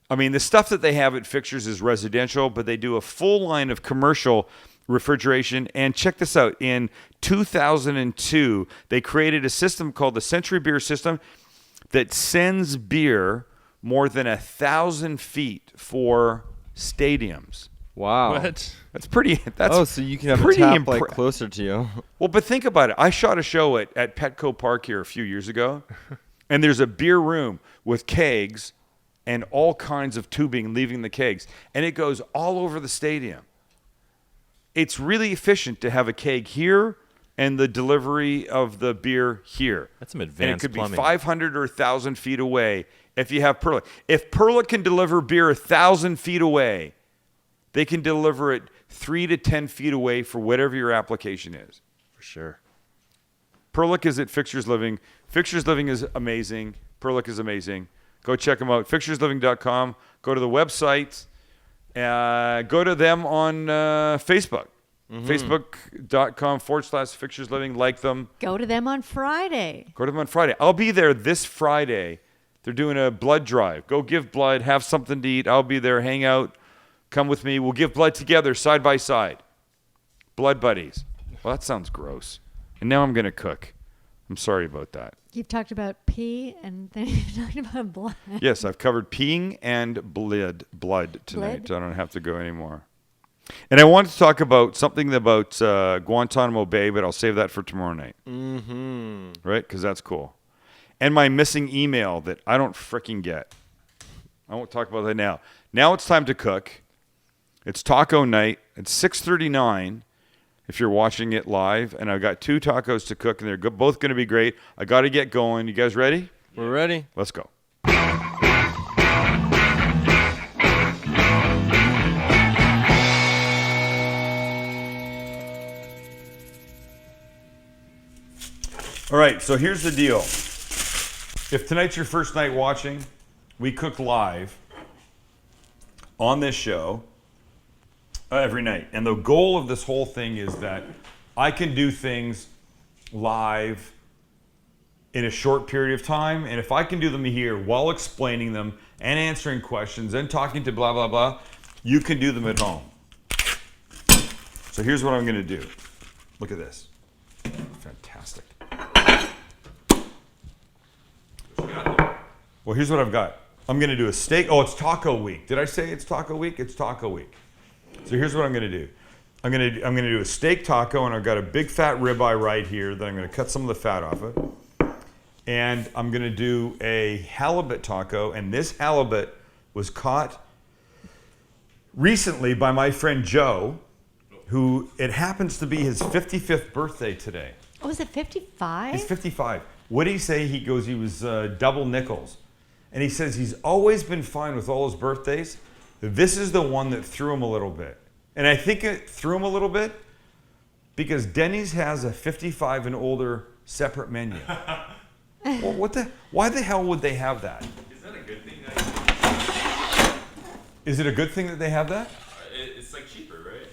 I mean, the stuff that they have at Fixtures is residential, but they do a full line of commercial refrigeration. And check this out. In 2002, they created a system called the Century Beer System that sends beer more than 1,000 feet for stadiums. Wow. What? That's pretty. That's oh, so you can have a pretty tap like closer to you. Well, but think about it. I shot a show at Petco Park here a few years ago, and there's a beer room with kegs and all kinds of tubing leaving the kegs, and it goes all over the stadium. It's really efficient to have a keg here and the delivery of the beer here. That's some And it advanced could plumbing. be 500 or 1,000 feet away if you have Perla. If Perla can deliver beer 1,000 feet away, they can deliver it 3 to 10 feet away for whatever your application is. For sure. Perlick is at Fixtures Living. Fixtures Living is amazing. Perlick is amazing. Go check them out. Fixturesliving.com. Go to the website. Go to them on Facebook. Facebook.com/Fixtures Living. Like them. Go to them on Friday. Go to them on Friday. I'll be there this Friday. They're doing a blood drive. Go give blood. Have something to eat. I'll be there. Hang out. Come with me. We'll give blood together, side by side. Blood buddies. Well, that sounds gross. And now I'm going to cook. I'm sorry about that. You've talked about pee, and then you've talked about blood. Yes, I've covered peeing and blood tonight. Blood? I don't have to go anymore. And I wanted to talk about something about Guantanamo Bay, but I'll save that for tomorrow night. Mm-hmm. Right? Because that's cool. And my missing email that I don't freaking get. I won't talk about that now. Now it's time to cook. It's taco night. It's 6:39 if you're watching it live. And I've got 2 tacos to cook, and they're both going to be great. I got to get going. You guys ready? We're ready. Let's go. All right, so here's the deal. If tonight's your first night watching, we cook live on this show every night. And the goal of this whole thing is that I can do things live in a short period of time. And if I can do them here while explaining them and answering questions and talking to blah, blah, blah, you can do them at home. So here's what I'm going to do. Look at this. Fantastic. Well, here's what I've got. I'm going to do a steak. Oh, it's taco week. Did I say it's taco week? It's taco week. So here's what I'm going to do. I'm going to do a steak taco, and I've got a big fat ribeye right here that I'm going to cut some of the fat off of. And I'm going to do a halibut taco, and this halibut was caught recently by my friend Joe, who it happens to be his 55th birthday today. Oh, is it 55? He's 55. What did he say? He goes, he was double nickels. And he says he's always been fine with all his birthdays. This is the one that threw him a little bit. And I think it threw him a little bit because Denny's has a 55 and older separate menu. Well, why the hell would they have that? Is that a good thing? Is it a good thing that they have that? It's like cheaper, right?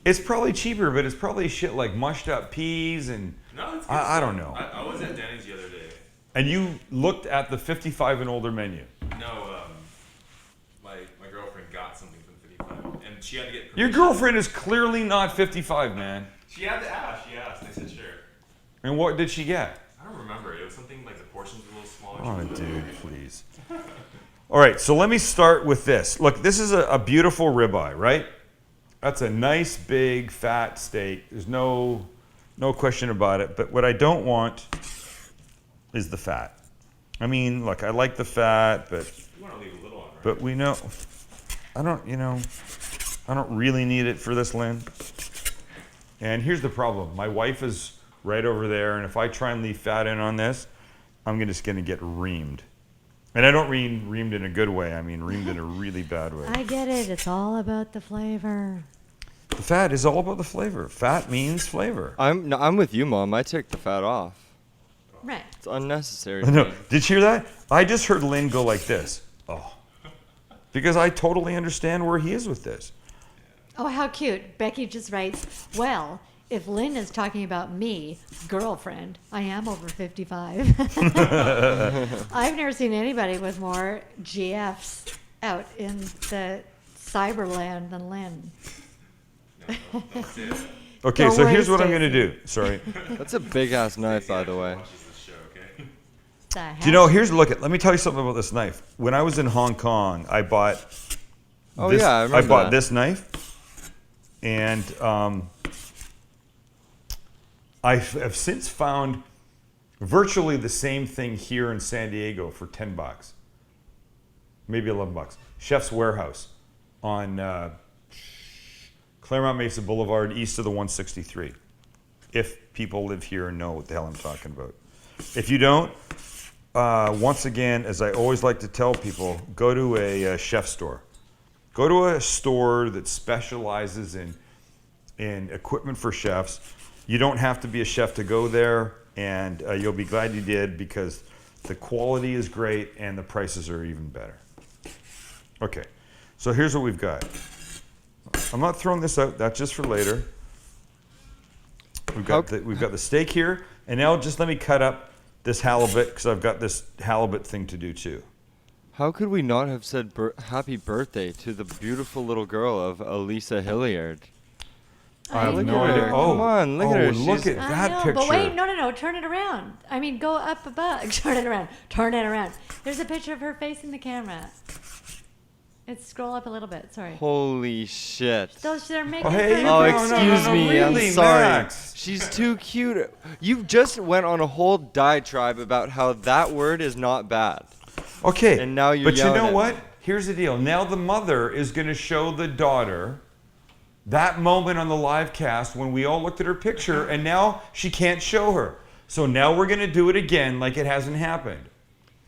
It's probably cheaper, but it's probably shit like mushed up peas and No, it's good I stuff. don't know. I was at Denny's the other day. And you looked at the 55 and older menu. No, my girlfriend got something from 55, and she had to get permission. Your girlfriend is clearly not 55, man. She had to ask. She asked. I said sure. And what did she get? I don't remember. It was something like the portions were a little smaller. Oh, dude, please. All right, so let me start with this. Look, this is a beautiful ribeye, right? That's a nice, big, fat steak. There's no no question about it. But what I don't want is the fat. I mean, look, I like the fat, but You want to leave a little on, right? but we know I don't really need it for this, Lynn. And here's the problem. My wife is right over there, and if I try and leave fat in on this, I'm just going to get reamed. And I don't mean reamed in a good way. I mean reamed in a really bad way. I get it. It's all about the flavor. The fat is all about the flavor. Fat means flavor. I'm with you, Mom. I take the fat off. Right. It's unnecessary. No, did you hear that? I just heard Lynn go like this. Oh. Because I totally understand where he is with this. Oh, how cute. Becky just writes, well, if Lynn is talking about me, girlfriend, I am over 55. I've never seen anybody with more GFs out in the cyberland than Lynn. Okay, Don't so worry, here's what I'm Stacey. going to do. Sorry. That's a big ass knife, by the way. Watches this show, okay? The Do you know, let me tell you something about this knife. When I was in Hong Kong, I bought Oh, this, yeah, I remember bought that. this knife, and I have since found virtually the same thing here in San Diego for $10, maybe $11. Chef's Warehouse on Claremont Mesa Boulevard, east of the 163. If people live here and know what the hell I'm talking about. If you don't, once again, as I always like to tell people, go to a chef store. Go to a store that specializes in equipment for chefs. You don't have to be a chef to go there, and you'll be glad you did because the quality is great and the prices are even better. Okay, so here's what we've got. I'm not throwing this out, that's just for later. We've got the steak here, and now just let me cut up this halibut because I've got this halibut thing to do too. How could we not have said happy birthday to the beautiful little girl of Elisa Hilliard? I have I no know. idea. Oh, Come on, look at her. Look She's- at I that know, picture. but wait, no, turn it around. I mean, go up above. Turn it around. There's a picture of her facing the camera. Scroll up a little bit, sorry. Holy shit. They're making hey, her Oh, no, excuse me. really, I'm sorry. Max. She's too cute. You just went on a whole diatribe about how that word is not bad. Okay, And now you're but you yelling know at what? me. Here's the deal. Now the mother is going to show the daughter that moment on the live cast when we all looked at her picture, and now she can't show her. So now we're going to do it again like it hasn't happened.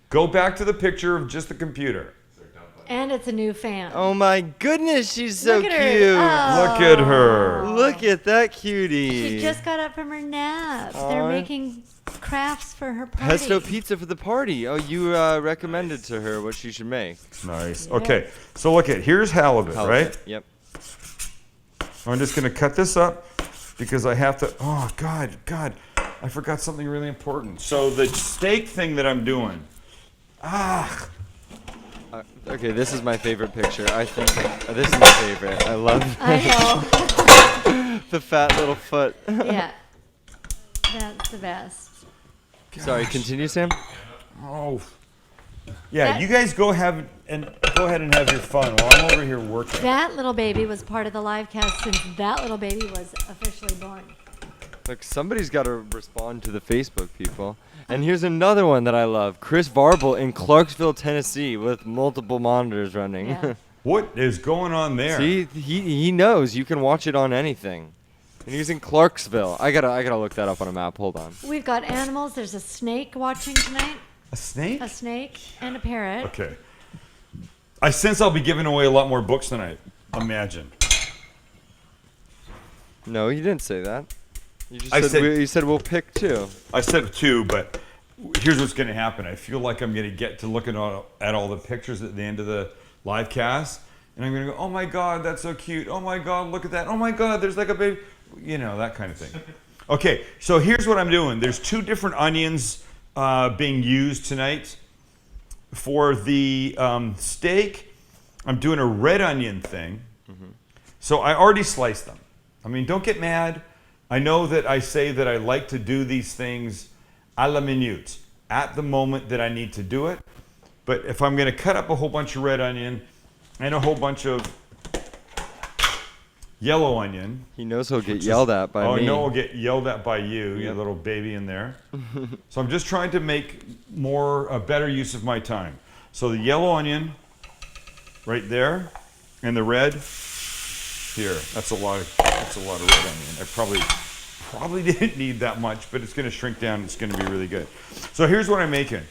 Go back to the picture of just the computer. And it's a new fan. Oh my goodness, she's so Look at cute. her. Oh. Look at her. Look at that cutie. She just got up from her nap. They're Aw. making crafts for her party. Pesto pizza for the party. Oh, you recommended to her what she should make. Nice. Okay, so look at, here's halibut, right? Yep. I'm just going to cut this up because I have to, oh, God, I forgot something really important. So the steak thing that I'm doing, Okay, this is my favorite picture. I think this is my favorite. I love I the fat little foot. know. Yeah. That's the best. Sorry, continue, Sam. oh. Yeah, That- you guys go ahead and have your fun while I'm over here working. That little baby was part of the live cast since that little baby was officially born. Look, somebody's got to respond to the Facebook people. And here's another one that I love. Chris Varble in Clarksville, Tennessee, with multiple monitors running. Yeah. What is going on there? See, he knows you can watch it on anything. And he's in Clarksville. I gotta look that up on a map. Hold on. We've got animals. There's a snake watching tonight. A snake? A snake and a parrot. Okay. I sense I'll be giving away a lot more books tonight. Imagine. No, you didn't say that. You just I said, said- you said we'll pick two. I said two, but here's what's going to happen. I feel like I'm going to get to looking at all the pictures at the end of the live cast, and I'm going to go, oh my God, that's so cute. Oh my God, look at that. Oh my God, there's like a baby. You know, that kind of thing. Okay, so here's what I'm doing. There's two different onions being used tonight. For the steak, I'm doing a red onion thing. So I already sliced them. I mean, don't get mad. I know that I say that I like to do these things a la minute, at the moment that I need to do it. But if I'm going to cut up a whole bunch of red onion and a whole bunch of yellow onion. He knows he'll get yelled at by me. Oh, I know I'll get yelled at by you, you little baby in there. So I'm just trying to make a better use of my time. So the yellow onion right there, and the red here. That's a lot of red onion. I probably didn't need that much, but it's going to shrink down. It's going to be really good. So here's what I'm making.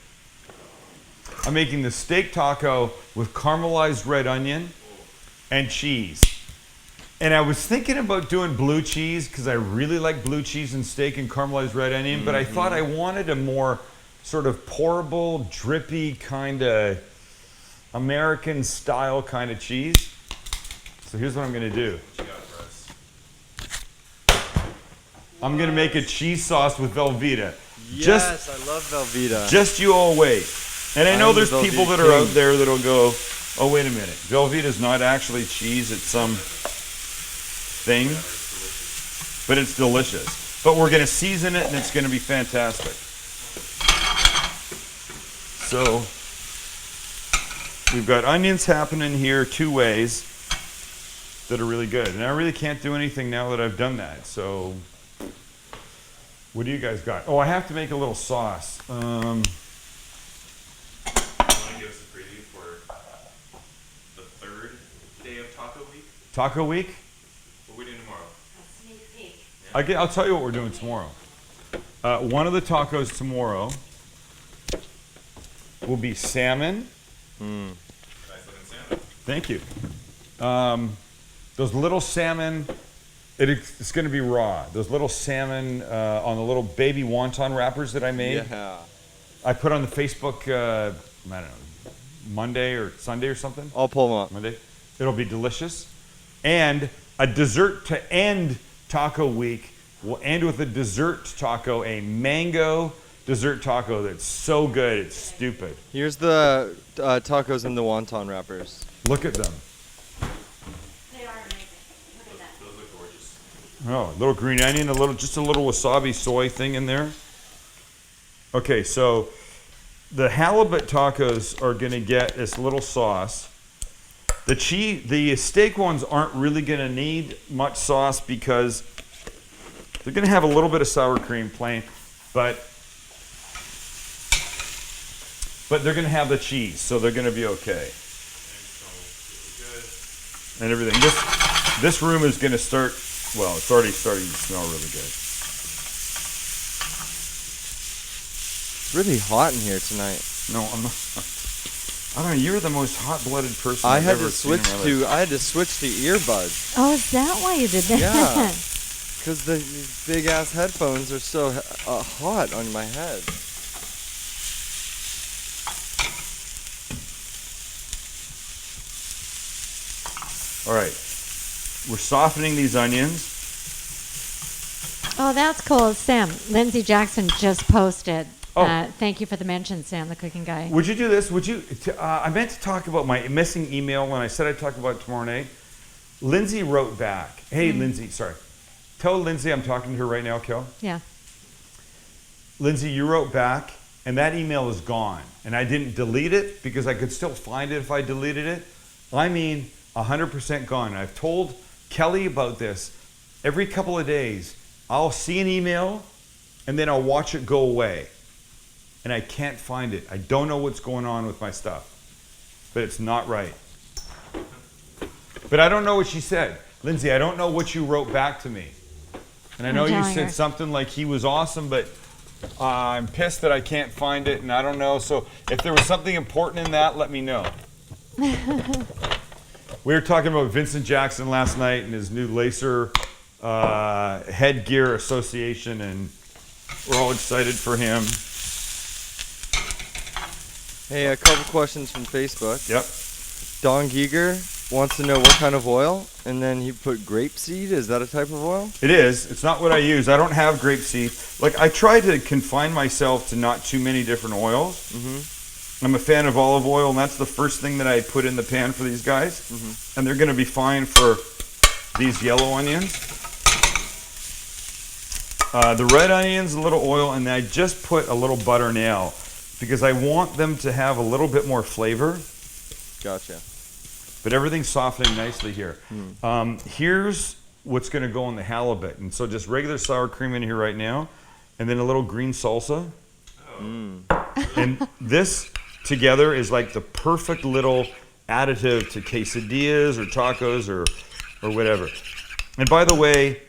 I'm making the steak taco with caramelized red onion and cheese. And I was thinking about doing blue cheese because I really like blue cheese and steak and caramelized red onion, but I thought I wanted a more sort of pourable, drippy kind of American style kind of cheese. So here's what I'm going to do. I'm going to make a cheese sauce with Velveeta. Yes, I love Velveeta. Just you all wait. And I know there's people that are out there that'll go, oh, wait a minute. Velveeta's not actually cheese. It's some thing, but it's delicious. But we're going to season it, and it's going to be fantastic. So we've got onions happening here 2 ways that are really good. And I really can't do anything now that I've done that. So what do you guys got? Oh, I have to make a little sauce. You want to give us a preview for the 3rd day of Taco Week? Taco Week? What are we doing tomorrow? A sneak peek. I'll tell you what we're doing tomorrow. One of the tacos tomorrow will be salmon. Nice looking salmon. Thank you. Those little salmon, it's going to be raw. Those little salmon on the little baby wonton wrappers that I made. Yeah. I put on the Facebook, I don't know, Monday or Sunday or something. I'll pull them up. Monday. It'll be delicious. And a dessert to end Taco Week. We'll end with a dessert taco, a mango dessert taco that's so good, it's stupid. Here's the tacos in the wonton wrappers. Look at them. They are amazing. Look at that. Those look gorgeous. Oh, a little green onion, just a little wasabi soy thing in there. Okay, so the halibut tacos are going to get this little sauce. The steak ones aren't really going to need much sauce because they're going to have a little bit of sour cream plain, but they're going to have the cheese, so they're going to be okay. And everything. This room is going to start, well, it's already starting to smell really good. It's really hot in here tonight. No, I'm not. I don't know. You're the most hot-blooded person I I've had ever to seen switch in my life. I had to switch to earbuds Oh, is that why you did that? Yeah. because the big ass headphones are so hot on my head. All right. We're softening these onions. Oh, that's cool. Sam, Lindsay Jackson just posted. Oh. Thank you for the mention, Sam, the cooking guy. Would you do this? Would you? I meant to talk about my missing email when I said I'd talk about it tomorrow night. Lindsay wrote back. Hey, Lindsay, sorry. Tell Lindsay I'm talking to her right now, Kel. Yeah. Lindsay, you wrote back, and that email is gone. And I didn't delete it because I could still find it if I deleted it. I mean, 100% gone. I've told Kelly about this. Every couple of days, I'll see an email, and then I'll watch it go away. And I can't find it. I don't know what's going on with my stuff. But it's not right. But I don't know what she said. Lindsay, I don't know what you wrote back to me. And I know you telling said her. something like he was awesome, but I'm pissed that I can't find it, and I don't know. So if there was something important in that, let me know. We were talking about Vincent Jackson last night and his new Lacer Headgear Association, and we're all excited for him. Hey, a couple questions from Facebook. Yep. Don Giger wants to know what kind of oil, and then he put grapeseed. Is that a type of oil? It is. It's not what I use. I don't have grapeseed. Like, I try to confine myself to not too many different oils. Mm-hmm. I'm a fan of olive oil, and that's the first thing that I put in the pan for these guys. Mm-hmm. And they're going to be fine for these yellow onions. The red onions, a little oil, and I just put a little butter now because I want them to have a little bit more flavor. Gotcha. But everything's softening nicely here. Here's what's going to go on the halibut. And so just regular sour cream in here right now, and then a little green salsa. And this together is like the perfect little additive to quesadillas or tacos or whatever. And by the way,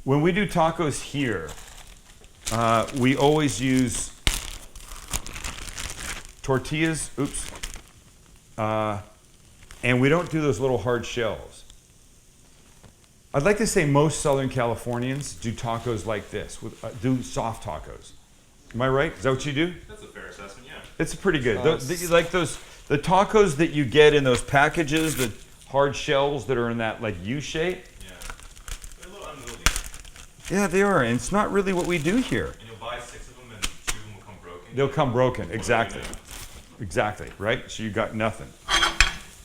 when we do tacos here, we always use tortillas, and we don't do those little hard shells. I'd like to say most Southern Californians do tacos like this, do soft tacos. Am I right? Is that what you do? That's a fair assessment, yeah. It's pretty good. The tacos that you get in those packages, the hard shells that are in that like U shape. Yeah. They're a little unwieldy. Yeah, they are, and it's not really what we do here. And you'll buy 6 of them and 2 of them will come broken. They'll come broken, exactly. Exactly, right? So you got nothing.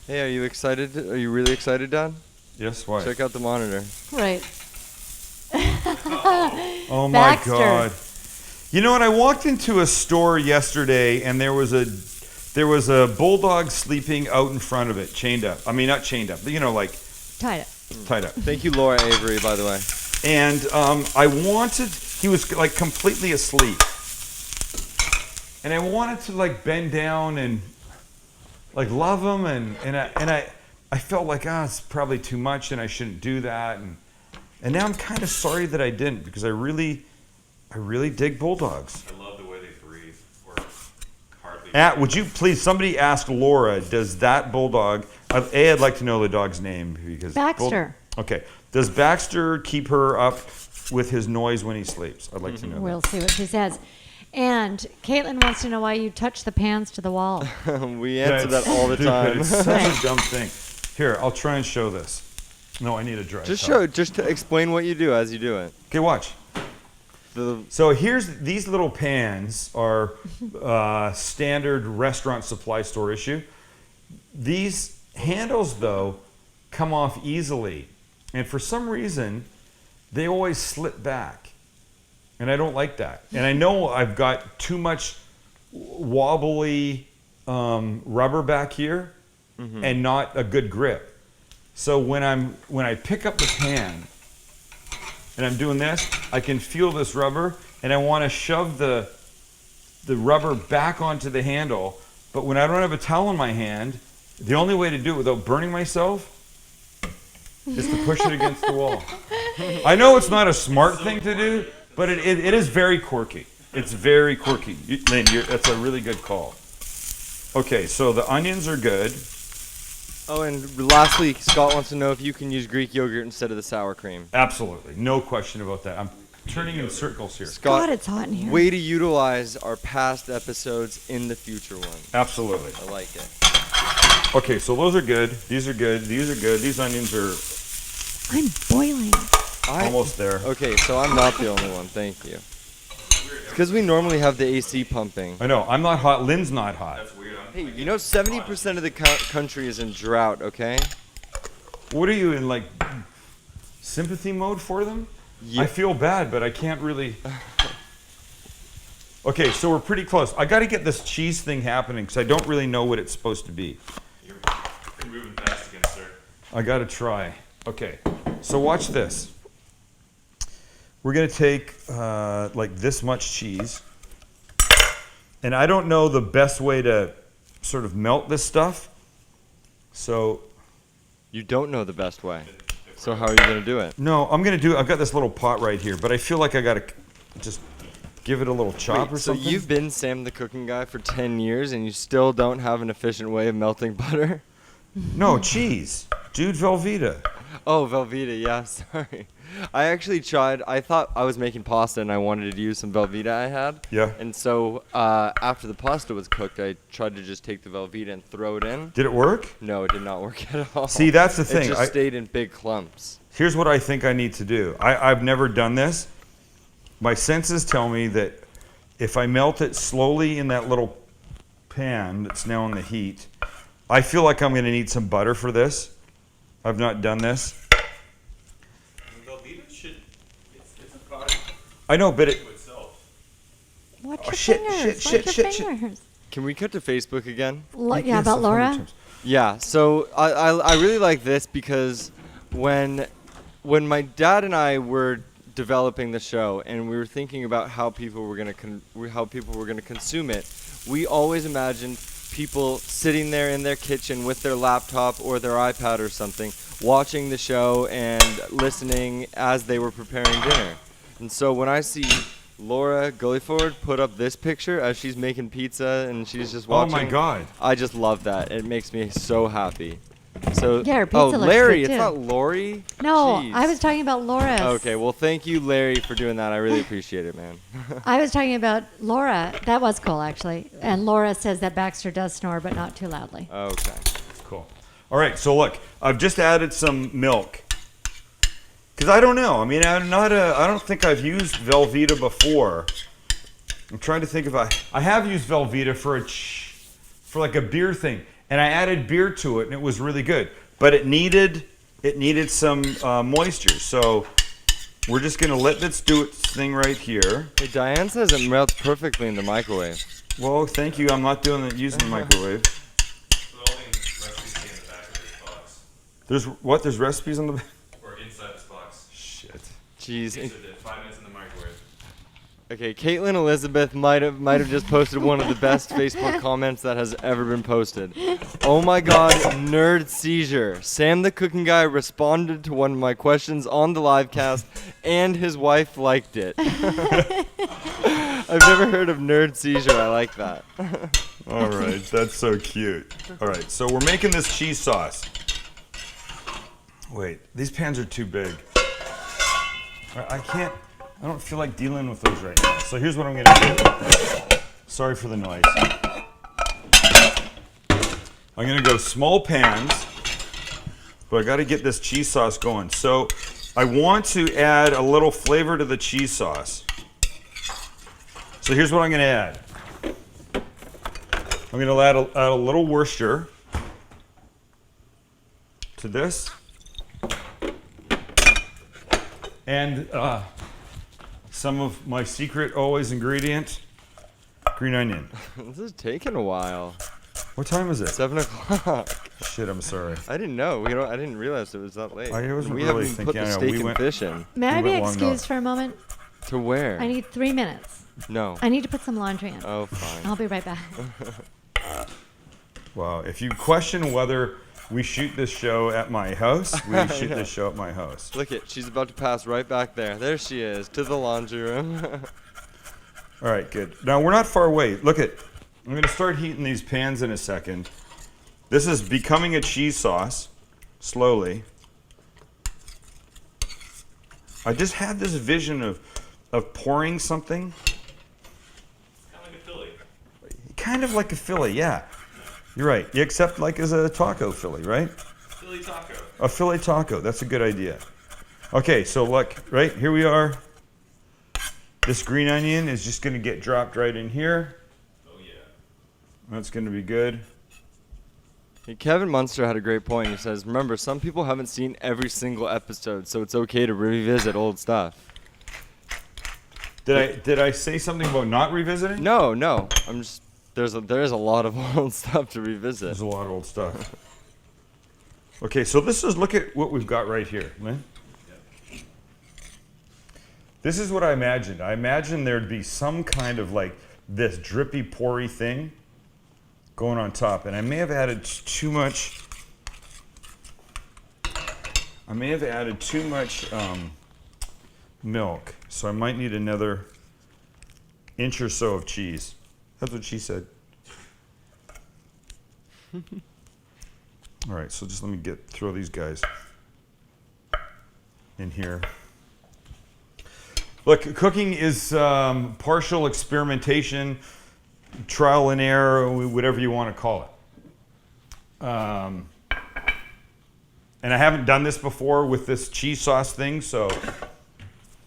Hey, are you excited? Are you really excited, Dad? Yes, why? Check out the monitor. Right. Oh my Baxter. God. You know what? I walked into a store yesterday and there was a bulldog sleeping out in front of it, chained up. I mean, not chained up, but you know, like Tied up. tied up. Thank you, Laura Avery, by the way. And he was like completely asleep. And I wanted to like bend down and like love him, and I felt like, it's probably too much and I shouldn't do that. And now I'm kind of sorry that I didn't, because I really dig bulldogs. I love the way they breathe, or hardly. Would you please, somebody ask Laura, does that bulldog, I'd like to know the dog's name, because Baxter. Okay. Does Baxter keep her up with his noise when he sleeps? I'd like to know We'll see what she says. And Caitlin wants to know why you touch the pans to the wall. We answer that all the Dude, time. It's such a dumb thing. Here, I'll try and show this. No, I need a dry Just towel. just to explain what you do as you do it. Okay, watch. So these little pans are standard restaurant supply store issue. These handles, though, come off easily. And for some reason, they always slip back. And I don't like that. And I know I've got too much wobbly rubber back here and not a good grip. So when I pick up the pan and I'm doing this, I can feel this rubber, and I want to shove the rubber back onto the handle. But when I don't have a towel in my hand, the only way to do it without burning myself is to push it against the wall. I know it's not a smart thing to do, but it is very quirky. It's very quirky. Lynn, that's a really good call. Okay, so the onions are good. Oh, and lastly, Scott wants to know if you can use Greek yogurt instead of the sour cream. Absolutely. No question about that. I'm turning in circles here. Scott, God, it's hot in here. way to utilize our past episodes in the future one. Absolutely. I like it. Okay, so those are good. These are good. These are good. These onions are I'm boiling. almost there. Okay, so I'm not the only one. Thank you. Because we normally have the AC pumping. I know. I'm not hot. Lynn's not hot. That's weird. Hey, you know 70% of the country is in drought, okay? What are you in, like, sympathy mode for them? Yeah. I feel bad, but I can't really. Okay, so we're pretty close. I got to get this cheese thing happening because I don't really know what it's supposed to be. You're moving fast again, sir. I got to try. Okay, so watch this. We're going to take like this much cheese. And I don't know the best way to sort of melt this stuff. So You don't know the best way. So how are you going to do it? no, I'm going to do it. I've got this little pot right here, but I feel like I got to just give it a little chop or So something. you've been Sam the Cooking Guy for 10 years and you still don't have an efficient way of melting butter? No, cheese. Dude, Velveeta. Oh, Velveeta, yeah, sorry. I actually tried. I thought I was making pasta and I wanted to use some Velveeta I had. Yeah. And so after the pasta was cooked, I tried to just take the Velveeta and throw it in. Did it work? No, it did not work at all. See, that's the thing. It just stayed in big clumps. Here's what I think I need to do. I've never done this. My senses tell me that if I melt it slowly in that little pan that's now in the heat, I feel like I'm going to need some butter for this. I've not done this. Velveeta it's a product I know, but it. to itself. Watch Oh, your shit, fingers. shit, Watch shit, your shit, shit. fingers. Can we cut to Facebook again? Yeah, Yes, about 100 Laura? times. Yeah, so I really like this because when my dad and I were developing the show and we were thinking about how people were gonna consume it, we always imagined people sitting there in their kitchen with their laptop or their iPad or something, watching the show and listening as they were preparing dinner. And so when I see Laura Gulliford put up this picture as she's making pizza and she's just watching, Oh my God. I just love that. It makes me so happy. So, Yeah, her pizza oh, looks Larry, good, it's too. not Lori? No, Jeez. I was talking about Laura. Okay, well, thank you, Larry, for doing that. I really appreciate it, man. I was talking about Laura. That was cool, actually. And Laura says that Baxter does snore, but not too loudly. Okay. Cool. All right, so look, I've just added some milk. Because I don't know. I mean, I don't think I've used Velveeta before. I'm trying to think if I have used Velveeta for like a beer thing. And I added beer to it, and it was really good. But it needed some moisture. So we're just going to let this do its thing right here. Hey, Diane says it melts perfectly in the microwave. Well, thank you. I'm not using the microwave. So all the recipes stay in the back of this box. There's recipes on the back? Or inside this box. Shit. Jeez. Pizza did 5 minutes in the microwave. Okay, Caitlin Elizabeth might have just posted one of the best Facebook comments that has ever been posted. Oh my God, nerd seizure. Sam the cooking guy responded to one of my questions on the live cast, and his wife liked it. I've never heard of nerd seizure. I like that. All right, that's so cute. All right, so we're making this cheese sauce. Wait, these pans are too big. I don't feel like dealing with those right now. So here's what I'm gonna do. Sorry for the noise. I'm gonna go small pans, but I gotta get this cheese sauce going. So I want to add a little flavor to the cheese sauce. So here's what I'm gonna add. I'm gonna add a little Worcester to this. And some of my secret always ingredient, green onion. This is taking a while. What time is it? 7 o'clock. Shit, I'm sorry. I didn't know. I didn't realize it was that late. I wasn't we really haven't put thinking. the I know, steak we and went- fish in. May I be went long excused enough. for a moment? To where? I need 3 minutes. No. I need to put some laundry in. Oh, fine. I'll be right back. Wow, if you question whether we shoot this show at my house, we shoot this show at my house. Look it. She's about to pass right back there. There she is, to the laundry room. All right, good. Now we're not far away. Look it. I'm going to start heating these pans in a second. This is becoming a cheese sauce, slowly. I just had this vision of pouring something. Kind of like a Philly. Kind of like a Philly, yeah. You're right. Except like as a taco Philly, right? Philly taco. A Philly taco. That's a good idea. Okay, so look, right here we are. This green onion is just going to get dropped right in here. Oh yeah. That's going to be good. Hey, Kevin Munster had a great point. He says, remember, some people haven't seen every single episode, so it's okay to revisit old stuff. Did I say something about not revisiting? No. I'm just there's a lot of old stuff to revisit. There's a lot of old stuff. Okay, so look at what we've got right here, Lynn. This is what I imagined. I imagined there'd be some kind of like this drippy, poury thing going on top, and I may have added too much. Milk, so I might need another inch or so of cheese. That's what she said. All right, so just let me throw these guys in here. Look, cooking is partial experimentation, trial and error, whatever you want to call it. And I haven't done this before with this cheese sauce thing, so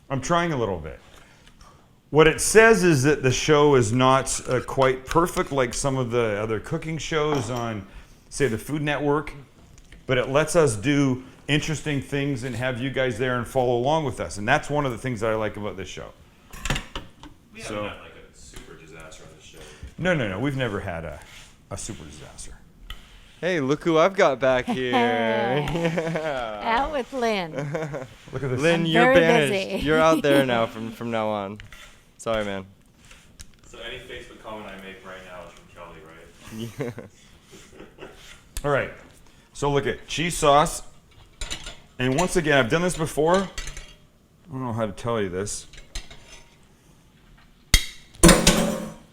I'm trying a little bit. What it says is that the show is not quite perfect like some of the other cooking shows on, say, the Food Network, but it lets us do interesting things and have you guys there and follow along with us. And that's one of the things that I like about this show. We haven't had like a super disaster on this show. No. We've never had a super disaster. Hey, look who I've got back here. Yeah. Out with Lynn. Look at this. Lynn, I'm you're very banished. busy. You're out there now from now on. Sorry, man. So any Facebook comment I make right now is from Kelly, right? All right. So look at cheese sauce. And once again, I've done this before. I don't know how to tell you this.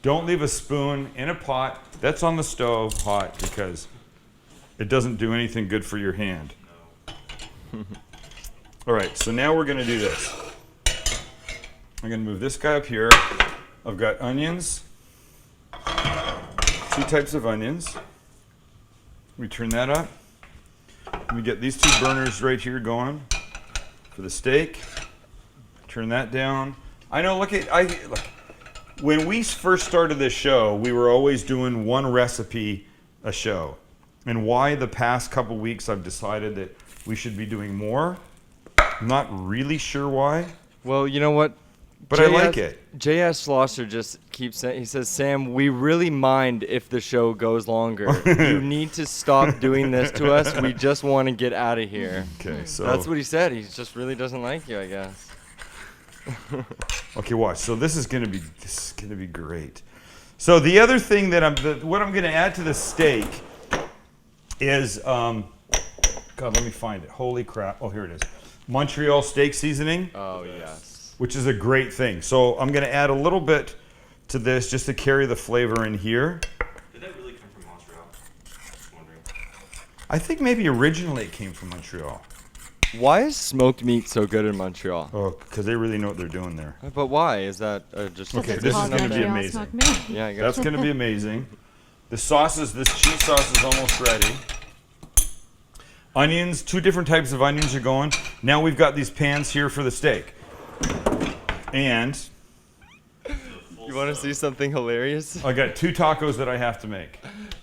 Don't leave a spoon in a pot that's on the stove hot because it doesn't do anything good for your hand. All right, so now we're going to do this. I'm going to move this guy up here. I've got onions, 2 types of onions. We turn that up. We get these 2 burners right here going for the steak. Turn that down. I know, look. When we first started this show, we were always doing 1 recipe a show. And why the past couple weeks I've decided that we should be doing more. I'm not really sure why. Well, you know what? But I like it. J.S. Schlosser just keeps saying, he says, Sam, we really mind if the show goes longer. You need to stop doing this to us. We just want to get out of here. Okay, so That's what he said. He just really doesn't like you, I guess. okay, watch. So this is gonna be great. So the other thing that what I'm gonna add to the steak is God, let me find it. Holy crap! Oh, here it is. Montreal steak seasoning. Oh yes. Which is a great thing. So I'm gonna add a little bit to this just to carry the flavor in here. Did that really come from Montreal? Just wondering. I think maybe originally it came from Montreal. Why is smoked meat so good in Montreal? Oh, because they really know what they're doing there. But why? Is that just Okay, It's this is called gonna be Montreal amazing. smoked meat. Yeah, I guess. That's gonna be amazing. The sauces, this cheese sauce is almost ready. Onions, 2 different types of onions are going. Now we've got these pans here for the steak. And You want to see something hilarious? I got 2 tacos that I have to make.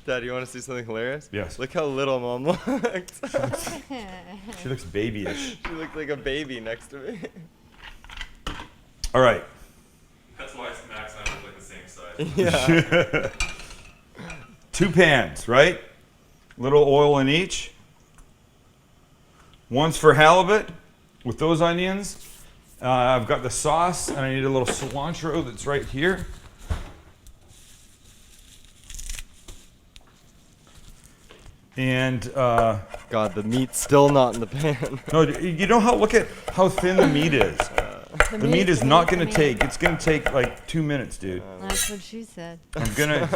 Dad, you want to see something hilarious? Yes. Look how little Mom looks. She looks babyish. She looked like a baby next to me. All right. That's why Max and I look like the same size. Yeah. 2 pans, right? Little oil in each. One's for halibut with those onions. I've got the sauce, and I need a little cilantro that's right here. And God, the meat's still not in the pan. no, you know how? Look at how thin the meat is. The meat is not going to take. It's going to take like 2 minutes, dude. That's what she said. I'm gonna.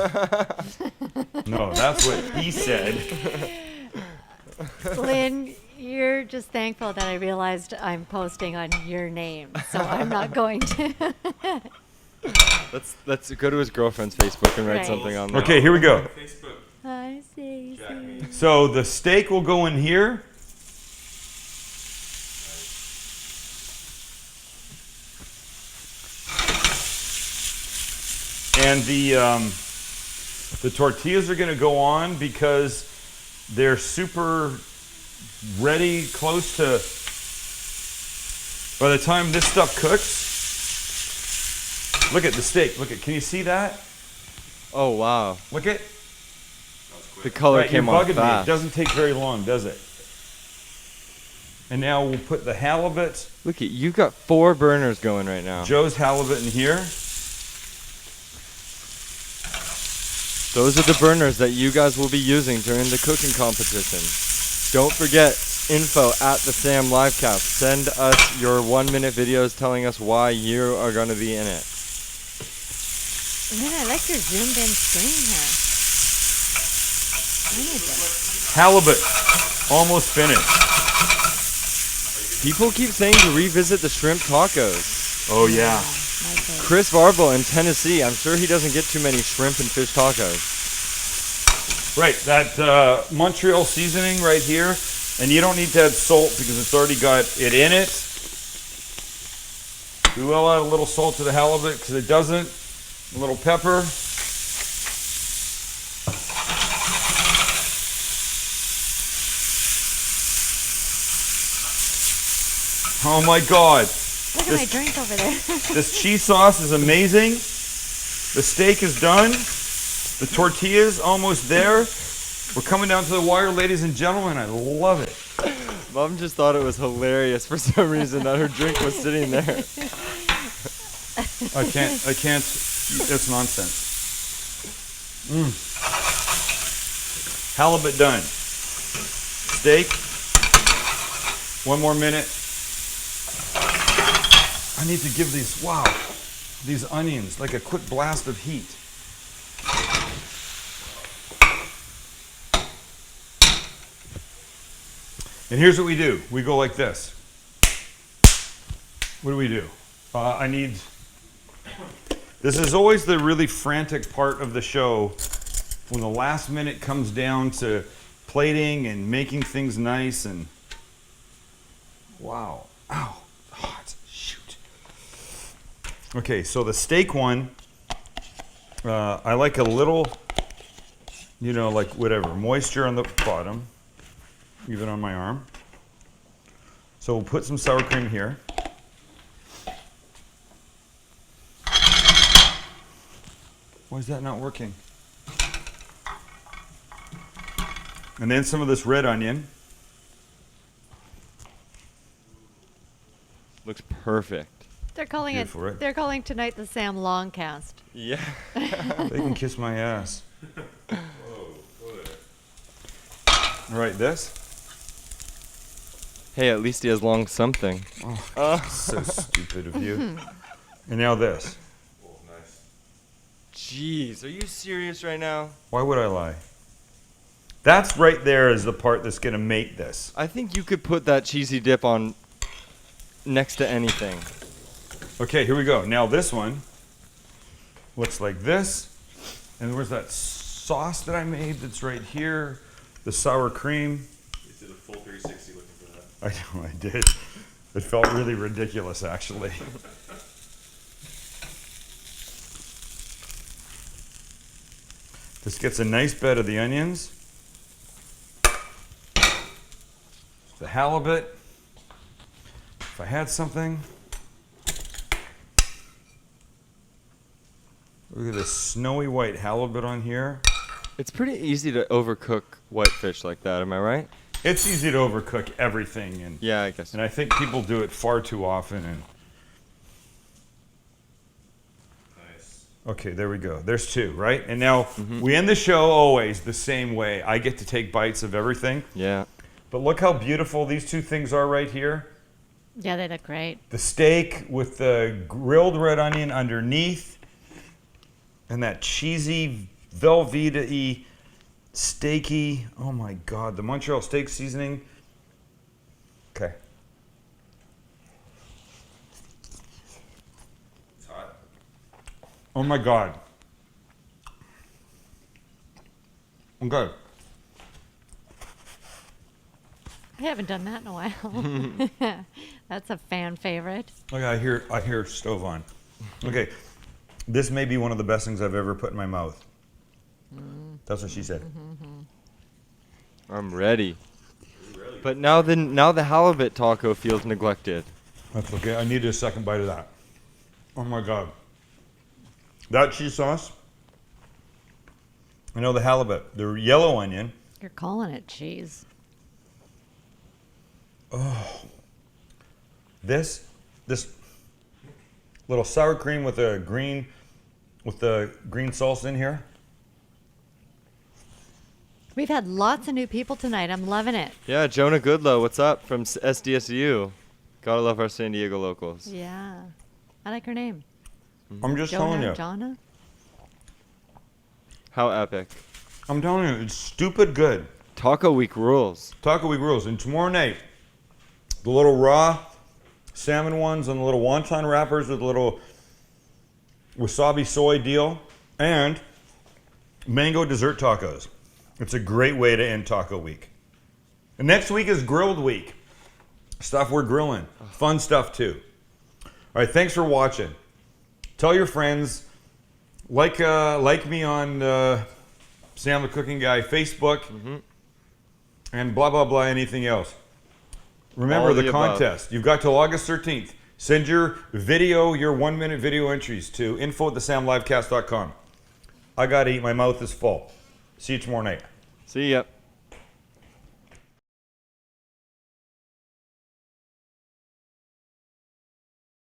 No, that's what he said. Lynn, you're just thankful that I realized I'm posting on your name, so I'm not going to. Let's go to his girlfriend's Facebook and write Right. something on there. Okay, here we go. Facebook. Hi, Stacey. So the steak will go in here. And the tortillas are going to go on because they're super ready, close to. By the time this stuff cooks, look at the steak. Look at. Can you see that? Oh wow, Look at. the color Right, you're came off bugging me. It fast. doesn't take very long, does it? And now we'll put the halibut, Look at you got 4 burners going right now. Joe's halibut in here. Those are the burners that you guys will be using during the cooking competition. Don't forget, info at the Sam Livecast. Send us your 1-minute videos telling us why you are going to be in it. Lynn, I like your zoomed in screen here. I need this. Halibut, almost finished. People keep saying to revisit the shrimp tacos. Oh yeah. My favorite. Chris Varble in Tennessee, I'm sure he doesn't get too many shrimp and fish tacos. Right, that Montreal seasoning right here, and you don't need to add salt because it's already got it in it. We will add a little salt to the halibut because it doesn't. A little pepper. Oh my God. Look at my drink over there. This cheese sauce is amazing. The steak is done. The tortilla's almost there. We're coming down to the wire, ladies and gentlemen. I love it. Mom just thought it was hilarious for some reason that her drink was sitting there. I can't. It's nonsense. Halibut done. Steak. 1 more minute. I need to give these onions like a quick blast of heat. And here's what we do. We go like this. What do? This is always the really frantic part of the show when the last minute comes down to plating and making things nice and wow. Ow. Hot. Shoot. Okay, so the steak one, I like a little, like whatever, moisture on the bottom, even on my arm. So we'll put some sour cream here. Why is that not working? And then some of this red onion. Looks perfect. They're calling Beautiful, right? They're calling tonight the Sam Longcast. Yeah. They can kiss my ass. All right, this. Hey, at least he has long something. So stupid of you. And now this. Oh, nice. Jeez, are you serious right now? Why would I lie? That's right there is the part that's going to make this. I think you could put that cheesy dip on next to anything. Okay, here we go. Now this one looks like this. And where's that sauce that I made that's right here? The sour cream. You did a full 360 looking for that. I know, I did. It felt really ridiculous, actually. This gets a nice bed of the onions. The halibut. If I had something. Look at this snowy white halibut on here. It's pretty easy to overcook whitefish like that, am I right? It's easy to overcook everything, and Yeah, I guess. I think people do it far too often. And Nice. okay, there we go. There's two, right? And now we end the show always the same way. I get to take bites of everything. Yeah. But look how beautiful these two things are right here. Yeah, they look great. The steak with the grilled red onion underneath, and that cheesy Velveeta-y, steaky. Oh my God, the Montreal steak seasoning. Okay. It's hot. Oh my God. Okay. I haven't done that in a while. That's a fan favorite. Okay, I hear stove on. Okay, this may be one of the best things I've ever put in my mouth. That's what she said. I'm ready. But now the halibut taco feels neglected. That's okay. I need a second bite of that. Oh my God. That cheese sauce. I know the halibut, the yellow onion. You're calling it cheese. This little sour cream with the green salsa in here. We've had lots of new people tonight. I'm loving it. Yeah, Jonah Goodlow, what's up from SDSU? Gotta love our San Diego locals. Yeah. I like her name. I'm just telling you. Jonah? How epic. I'm telling you, it's stupid good. Taco Week rules. Taco Week rules. And tomorrow night, the little raw salmon ones and the little wonton wrappers with a little wasabi soy deal, and mango dessert tacos. It's a great way to end Taco Week. And next week is Grilled Week. Stuff we're grilling. Fun stuff too. All right, thanks for watching. Tell your friends. Like me on Sam the Cooking Guy Facebook. And blah, blah, blah, anything else. Remember All the the above. contest. You've got till August 13th. Send your 1-minute video entries to info@thesamlivecast.com. I got to eat. My mouth is full. See you tomorrow night. See ya.